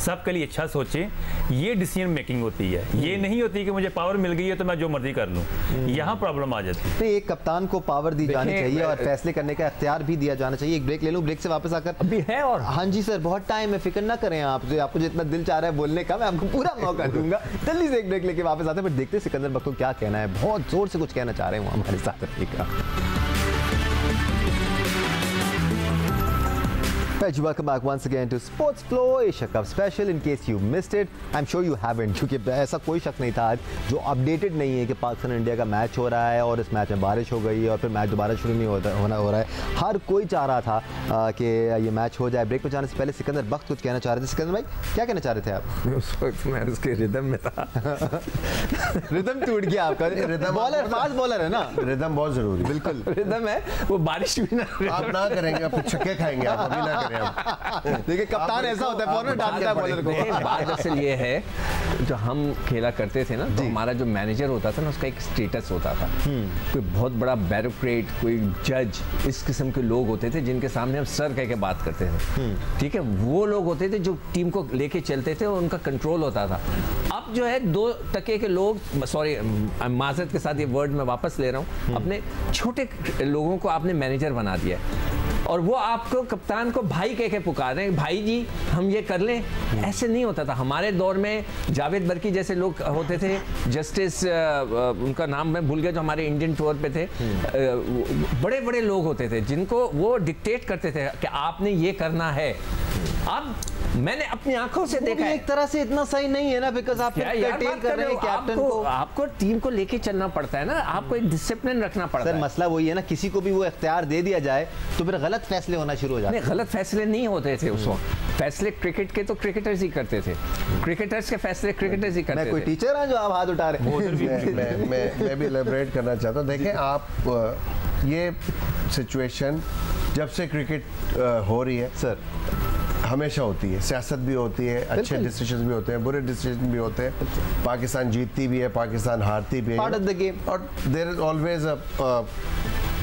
सबके लिए अच्छा सोचें। ये डिसीजन मेकिंग होती है, ये नहीं होती कि मुझे पावर मिल गई है तो मैं जो मर्जी कर लूं। यहाँ प्रॉब्लम आ जाती है। तो एक कप्तान को पावर दी जानी चाहिए और फैसले करने का इख्तियार भी दिया जाना चाहिए। एक ब्रेक ले लूं, ब्रेक से वापस आकर अभी है और हाँ जी सर, बहुत टाइम है, फिक्र ना करें आप, जो आपको जितना दिल चाह रहा है बोलने का मैं आपको पूरा मौका दूंगा। जल्दी से एक ब्रेक लेके वापस आते हैं, फिर देखते हैं सिकंदर बख्त को क्या कहना है। बहुत जोर से कुछ कहना चाह रहे हैं वो हमारे साथ। Welcome back once again to Sports Flow Asia Cup Special. In case you missed it, I'm sure you haven't, क्योंकि ऐसा कोई शक नहीं था आज जो अपडेटेड नहीं है कि पाकिस्तान इंडिया का मैच हो रहा है और इस मैच में बारिश हो गई और फिर मैच दोबारा शुरू नहीं हो रहा है। हर कोई चाह रहा था कि ये मैच हो जाए। ब्रेक में जाने से पहले सिकंदर बख्त कुछ कहना चाह रहे थे। सिकंदर भाई क्या कहना चाह रहे थे आप? उस वक्त मैं उसके रिदम में था। रिदम टूट गया आपका। रिदम बॉलर, फास्ट बॉलर है ना, रिदम बहुत जरूरी, बिल्कुल रिदम है। वो बारिश भी ना आप ना करेंगे, आप छक्के खाएंगे, आप अभी ना करें। देखिए कप्तान ऐसा होता है, फौरन डालता है बॉलर को। बात असल ये है, जो हम खेला करते थे ना, तो हमारा जो मैनेजर होता था ना, उसका एक स्टेटस होता था। कोई बहुत बड़ा ब्यूरोक्रेट, कोई जज, इस किस्म के लोग होते थे जिनके सामने हम सर कह के बात करते थे। ठीक है, वो लोग होते थे जो टीम को लेके चलते थे और उनका कंट्रोल होता था। अब जो है 2 टके के लोग, सॉरी माजरत के साथ ये वर्ड मैं वापस ले रहा हूँ, अपने छोटे लोगों को आपने मैनेजर बना दिया और वो आपको कप्तान को भाई कह के पुकार रहे हैं, भाई जी हम ये कर लें। ऐसे नहीं होता था हमारे दौर में। जावेद बर्की जैसे लोग होते थे, जस्टिस उनका नाम मैं भूल गया, जो हमारे इंडियन टूर पे थे, बड़े बड़े लोग होते थे जिनको वो डिक्टेट करते थे कि आपने ये करना है। अब मैंने अपनी आंखों से देखा है, एक तरह से इतना सही नहीं है ना, बिकॉज़ आप एंटरटेन कर रहे हैं कैप्टन को। आपको टीम को लेके चलना पड़ता है ना, आपको एक डिसिप्लिन रखना पड़ता है। सर मसला वही है ना, किसी को भी वो इख्तियार दे दिया जाए तो फिर गलत फैसले होना शुरू हो जाते हैं। गलत फैसले नहीं होते थे उस वक्त। फैसले क्रिकेट के तो क्रिकेटर्स ही करते थे, क्रिकेटर्स के फैसले क्रिकेटर्स ही करते थे। मैं कोई टीचर हूं जो आप हाथ उठा रहे हैं? मैं भी एलैबोरेट करना चाहता हूं। देखें आप, ये सिचुएशन जब से क्रिकेट हो रही है सर, हमेशा होती है। सियासत भी होती है, अच्छे डिसीजन भी होते हैं, बुरे डिसीजन भी होते हैं। पाकिस्तान जीतती भी है, पाकिस्तान हारती भी है, पार्ट ऑफ द गेम। और there is always a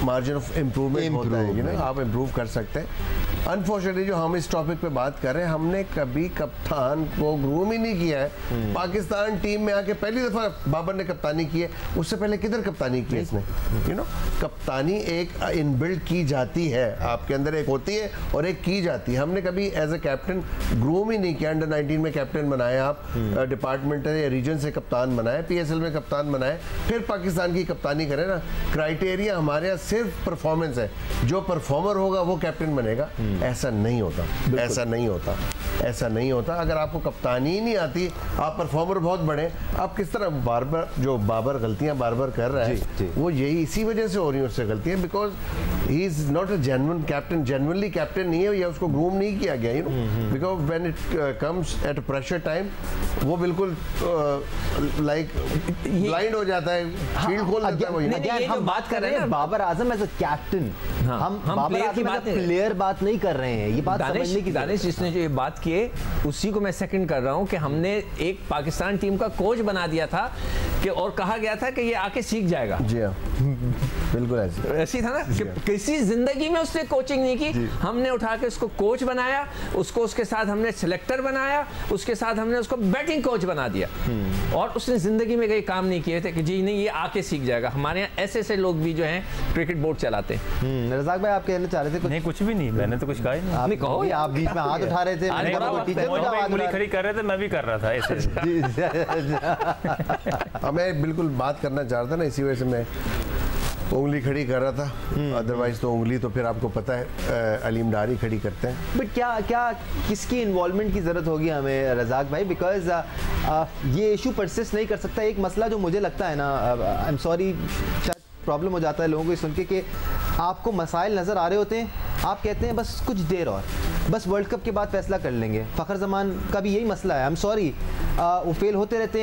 margin of improvement होता है, ना, आप इम्प्रूव कर सकते हैं। अनफॉर्चुनेटली जो हम इस टॉपिक पे बात कर रहे हैं, हमने कभी कप्तान को ग्रूम ही नहीं किया है। पाकिस्तान टीम में आके पहली दफा बाबर ने कप्तानी की है, उससे पहले किधर कप्तानी की है इसने? यू नो, कप्तानी एक इनबिल्ट की जाती है, आपके अंदर एक होती है और एक की जाती है। हमने कभी एज ए कैप्टन ग्रूम ही नहीं किया। अंडर 19 में कैप्टन बनाए आप, डिपार्टमेंट या रीजन से कप्तान बनाए, PSL में कप्तान बनाए, फिर पाकिस्तान की कप्तानी करें ना। क्राइटेरिया हमारे यहाँ सिर्फ परफॉर्मेंस है, जो परफॉर्मर होगा वो कैप्टन बनेगा। ऐसा नहीं होता, ऐसा नहीं होता, ऐसा नहीं होता। अगर आपको कप्तानी ही नहीं आती, आप परफॉर्मर बहुत बड़े, आप किस तरह बार बार जो बाबर गलतियां बार बार कर रहा है, वो यही इसी वजह से हो रही है उससे गलतियां, because he is not a genuine captain. Genuinely captain नहीं है, या उसको ग्रूम नहीं किया गया, you know, because when it comes at pressure time वो बिल्कुल लाइक ब्लाइंड हो जाता है, फील्ड खोल देता है। हम बात कर रहे हैं Babar Azam as a captain, हम Babar Azam as a player बात नहीं कर रहे हैं। ये बात समझने की, दानिश जिसने जो ये बात की है उसी को मैं सेकंड कर रहा हूं कि हमने एक पाकिस्तान टीम का कोच बना दिया था कि, और कहा गया था कि ये आके सीख जाएगा। जी हाँ, बिल्कुल ऐसी था ना कि किसी जिंदगी में उसने कोचिंग नहीं की, हमने उठा के उसको कोच बनाया, उसको उसके साथ हमने सिलेक्टर बनाया, उसके साथ हमने उसको बैटिंग कोच बना दिया, और उसने जिंदगी में कई काम नहीं किए थे कि जी नहीं ये आके सीख जाएगा। हमारे यहाँ ऐसे ऐसे लोग भी जो हैं क्रिकेट बोर्ड चलाते हैं। रज़ाक भाई आप कहना चाह रहे थे? नहीं कुछ भी नहीं, मैंने तो कुछ कहा ही नहीं। आपने कहो, आप बीच में हाथ उठा रहे थे, टीचर खड़ी कर रहे थे, मैं भी कर रहा था ऐसे। मैं बिल्कुल बात करना चाह रहा था ना, इसी वजह से मैं उंगली खड़ी कर रहा था, अदरवाइज तो उंगली तो फिर आपको पता है अलीम डार ही खड़ी करते हैं। बट क्या किसकी इन्वॉल्वमेंट की ज़रूरत होगी हमें रज़ाक भाई, बिकॉज ये इशू परसिस्ट नहीं कर सकता। एक मसला जो मुझे लगता है ना, आई एम सॉरी, प्रॉब्लम हो जाता है लोगों को सुन के कि आपको मसाइल नज़र आ रहे होते हैं, आप कहते हैं बस कुछ देर और, बस वर्ल्ड कप के बाद फैसला कर लेंगे। फ़खर जमान का भी यही मसला है, आई एम सॉरी, वो फेल होते रहते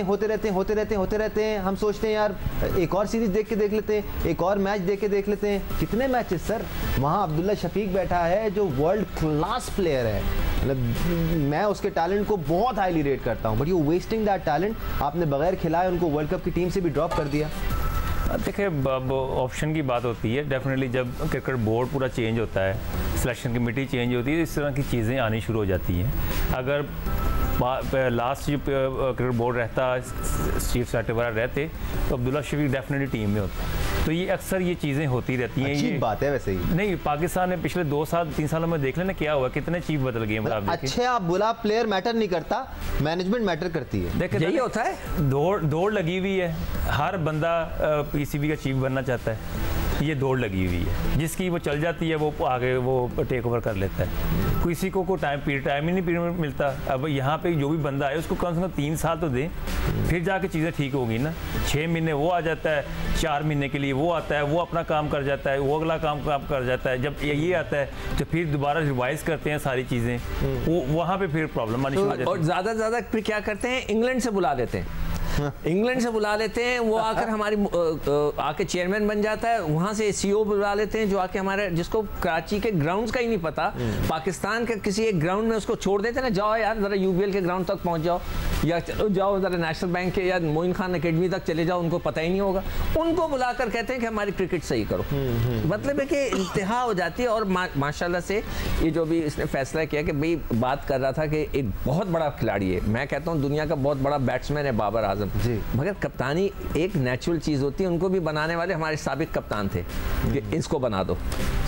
हैं। हम सोचते हैं यार एक और सीरीज़ देख लेते हैं, एक और मैच देख लेते हैं। कितने मैचेस सर, वहाँ अब्दुल्ला शफीक बैठा है जो वर्ल्ड क्लास प्लेयर है, मतलब मैं उसके टैलेंट को बहुत हाईली रेट करता हूँ, but you wasting that talent. आपने बगैर खिलाए उनको वर्ल्ड कप की टीम से भी ड्रॉप कर दिया। देखिए, अब ऑप्शन की बात होती है। डेफिनेटली जब क्रिकेट बोर्ड पूरा चेंज होता है, सिलेक्शन कमेटी चेंज होती है, इस तरह की चीज़ें आनी शुरू हो जाती हैं। अगर लास्ट जो क्रिकेट बोर्ड रहता, चीफ सेक्रेटरी वगैरह रहते, तो अब्दुल्ला शफीक डेफिनेटली टीम में होता। तो ये अक्सर ये चीज़ें होती रहती हैं। अच्छी बात है वैसे ही। नहीं, पाकिस्तान में पिछले 2-3 सालों में देख लेना क्या हुआ, कितने चीफ बदल गए। मतलब अच्छे आप बुला प्लेयर मैटर नहीं करता, मैनेजमेंट मैटर करती है। देखिए यही होता है, दौड़ लगी हुई है। हर बंदा पीसीबी का चीफ बनना चाहता है, ये दौड़ लगी हुई है। जिसकी वो चल जाती है वो आगे वो टेक ओवर कर लेता है। किसी को टाइम ही नहीं मिलता। अब यहाँ पे जो भी बंदा है उसको कम से कम 3 साल तो दें, फिर जाके चीज़ें ठीक होगी ना। 6 महीने वो आ जाता है, 4 महीने के लिए वो आता है, वो अपना काम कर जाता है, वो अगला काम कर जाता है। जब ये आता है तो फिर दोबारा रिवाइज करते हैं सारी चीज़ें, वो वहाँ पे फिर प्रॉब्लम आनी शुरू हो जाती है। और ज़्यादा से ज़्यादा फिर क्या करते हैं, इंग्लैंड से बुला लेते हैं। इंग्लैंड से बुला लेते हैं, वो आकर हमारी आके चेयरमैन बन जाता है। वहाँ से सीईओ बुला लेते हैं जो आके हमारे, जिसको कराची के ग्राउंड्स का ही नहीं पता, पाकिस्तान के किसी एक ग्राउंड में उसको छोड़ देते हैं ना, जाओ यार ज़रा यूबीएल के ग्राउंड तक पहुँच जाओ, या चलो जाओ ज़रा नेशनल बैंक के या मोइन खान अकेडमी तक चले जाओ, उनको पता ही नहीं होगा। उनको बुलाकर कहते हैं कि हमारी क्रिकेट सही करो। मतलब है कि इंतहा हो जाती है। और माशाल्लाह से ये जो भी इसने फैसला किया कि भाई, बात कर रहा था कि एक बहुत बड़ा खिलाड़ी है, मैं कहता हूँ दुनिया का बहुत बड़ा बैट्समैन है बाबर आजम जी, मगर कप्तानी एक नेचुरल चीज़ होती है। उनको भी बनाने वाले हमारे साबिक कप्तान थे कि इसको बना दो,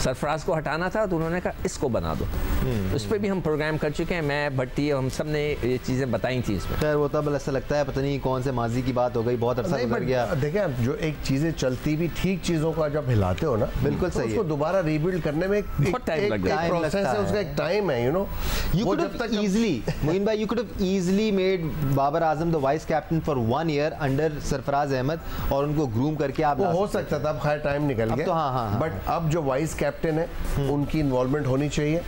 सरफराज को हटाना था तो उन्होंने कहा इसको बना दो। उस पर भी हम प्रोग्राम कर चुके हैं, मैं भट्टी, हम सब ने ये चीज़ें बताई थी इसमें। खैर वो तब ऐसा लगता है पता नहीं कौन से माजी की बात हो गई, बहुत अरसा गुजर गया। देखिए आप जो एक चीज़ें चलती भी ठीक चीज़ों का जब हिलाते हो ना, बिल्कुल सही है, उसको दोबारा रीबिल्ड करने में बहुत टाइम लगता है, प्रोसेस है, उसका एक टाइम है, you know. You could have easily, Moin भाई, you could have easily made Babar Azam the vice captain for 1 year under Sarfaraz Ahmed और उनको ग्रूम करके आप वो हो सकता था। अब खैर टाइम निकल गया, तो हाँ। बट अब जो वाइस कैप्टन है उनकी इन्वॉल्वमेंट होनी चाहिए।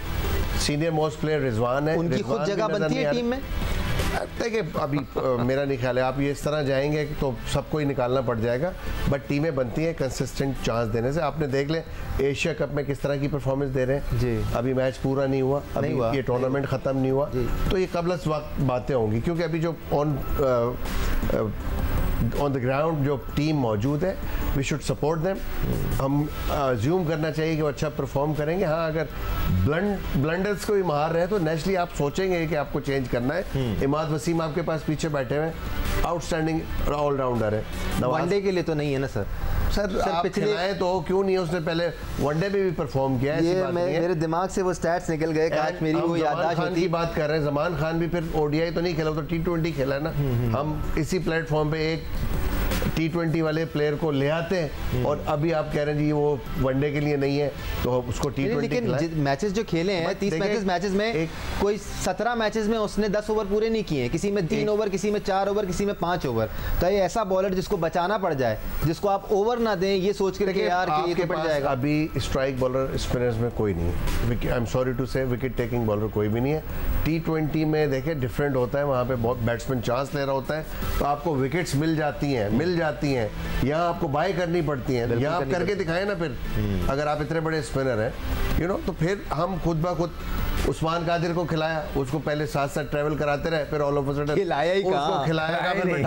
सीनियर मोस्ट प्लेयर रिजवान है, उनकी खुद जगह बनती है टीम में। देखिए अभी मेरा नहीं ख्याल है आप ये इस तरह जाएंगे तो सबको ही निकालना पड़ जाएगा, बट टीमें बनती हैं कंसिस्टेंट चांस देने से। आपने देख ले एशिया कप में किस तरह की परफॉर्मेंस दे रहे हैं जी। अभी मैच पूरा नहीं हुआ, अभी ये टूर्नामेंट ख़त्म नहीं हुआ, तो ये कबल वक्त बातें होंगी, क्योंकि अभी जो ऑन द ग्राउंड जो टीम मौजूद है, वी शुड सपोर्ट देम। हम ज्यूम करना चाहिए कि वो अच्छा परफॉर्म करेंगे। हाँ, अगर ब्लंडर्स को भी मार रहे हैं तो नेचुरली आप सोचेंगे कि आपको चेंज करना है। इमाद वसीम आपके पास पीछे बैठे हुए, आउटस्टैंडिंग ऑलराउंडर है। वनडे के लिए तो नहीं है ना सर? सर आप खिलाए तो क्यों नहीं, उसने पहले वनडे में भी परफॉर्म किया है। ये मेरे दिमाग से वो स्टैट्स निकल गए, काश मेरी वो याददाश्त होती। की बात कर रहे हैं, जमान खान भी फिर ओडीआई तो नहीं खेला, तो T20 खेला है ना। हम इसी प्लेटफॉर्म पे एक T20 वाले प्लेयर को ले आते हैं और अभी आप कह रहे हैं जी वो वनडे के लिए नहीं है तो उसको T20। लेकिन मैचेस जो खेले हैं 30 मैचेस में कोई 17 मैचेस में उसने 10 ओवर पूरे नहीं किए हैं, किसी में 3 ओवर, किसी में 4 ओवर, किसी में 5 ओवर। तो ये ऐसा बॉलर जिसको बचाना पड़ जाए, जिसको आप ओवर ना दें ये सोच के यार कि ये तो पड़ जाएगा। अभी स्ट्राइक बॉलर स्पिनर्स में कोई नहीं है, आई एम सॉरी टू से, विकेट टेकिंग बॉलर कोई भी नहीं है। T20 में देखे डिफरेंट होता है, वहाँ पे बहुत बैट्समैन चांस ले रहा होता है तो आपको विकेट्स मिल जाती हैं, यहाँ आपको बाय करनी पड़ती हैं। यहाँ आप करके दिखाए ना फिर, अगर आप इतने बड़े स्पिनर हैं, यू नो, तो फिर हम खुद ब खुद उस्मान कादिर को खिलाया, उसको पहले साथ साथ ट्रैवल कराते रहे, फिर ऑल ऑफ अ सडन खिलाया ही कहाँ, खिलाया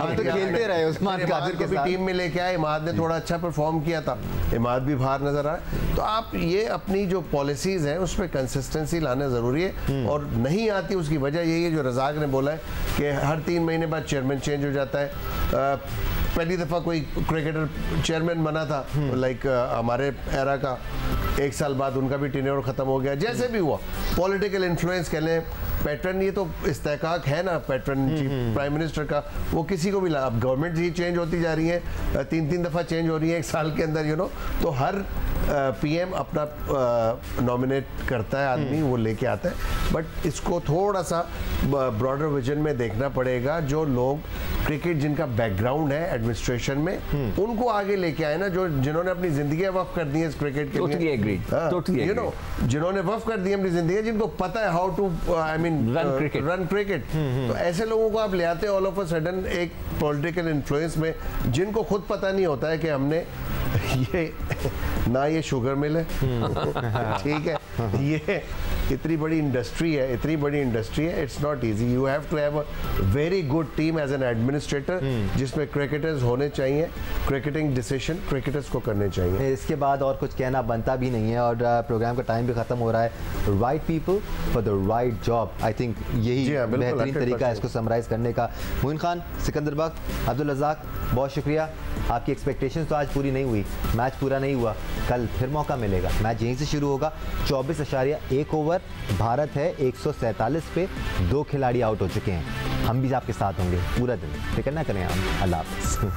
हम तो खेलते रहे उस्मान कादिर के साथ। टीम में लेके आए, इमाद ने थोड़ा अच्छा परफॉर्म किया था, इमाद भी बाहर नजर आए। तो आप ये अपनी जो पॉलिसीज हैं उस पर कंसिस्टेंसी लाना जरूरी है, और नहीं आती उसकी वजह यही है जो रज़ाक ने बोला है कि हर 3 महीने बाद चेयरमैन चेंज हो जाता है। पहली दफ़ा कोई क्रिकेटर चेयरमैन बना था लाइक हमारे एरा का, 1 साल बाद उनका भी टेन्योर ख़त्म हो गया। जैसे भी हुआ, पॉलिटिकल इन्फ्लुएंस कह लें, पैटर्न, ये तो इस्तेहकाक है ना पैटर्न प्राइम मिनिस्टर का, वो किसी को भी ला, अब गवर्नमेंट ही चेंज होती जा रही है, 3-3 दफ़ा चेंज हो रही है एक साल के अंदर, यू नो, तो हर पीएम अपना नॉमिनेट करता है आदमी, वो लेके आता है। बट इसको थोड़ा सा ब्रॉडर विजन में देखना पड़ेगा। जो लोग क्रिकेट जिनका बैकग्राउंड है एडमिनिस्ट्रेशन में, उनको आगे लेके आए ना, जो जिन्होंने अपनी जिंदगी वक्फ कर दी है इस क्रिकेट के लिए, यू नो, जिन्होंने वक्फ कर दी है अपनी जिंदगी, जिनको पता है how to I mean run cricket, तो ऐसे लोगों को आप ले आते हैं ऑल ऑफ अ सडन एक पॉलिटिकल इन्फ्लुएंस में, जिनको खुद पता नहीं होता है कि हमने ये ना ये शुगर मिल है, ठीक है, ये इतनी बड़ी इंडस्ट्री है, इतनी बड़ी इंडस्ट्री है, it's not easy. You have to have a very good team as an administrator, जिसमें क्रिकेटर्स होने चाहिए, क्रिकेटिंग डिसीजन क्रिकेटर्स को करने चाहिए। इसके बाद और कुछ कहना बनता भी नहीं है, और प्रोग्राम का टाइम भी खत्म हो रहा है। Right people for the right job, I think यही बेहतरीन तरीका है इसको समराइज करने का। मोइन खान, सिकंदर बख्त, अब्दुल रज़ाक, बहुत शुक्रिया। आपकी एक्सपेक्टेशंस तो आज पूरी नहीं हुई, मैच पूरा नहीं हुआ, कल फिर मौका मिलेगा, मैच यहीं से शुरू होगा। 24.1 ओवर, भारत है 147 पे, 2 खिलाड़ी आउट हो चुके हैं। हम भी आपके साथ होंगे पूरा दिन, फिक्र ना करें आप। अल्लाह हाफ़िज़।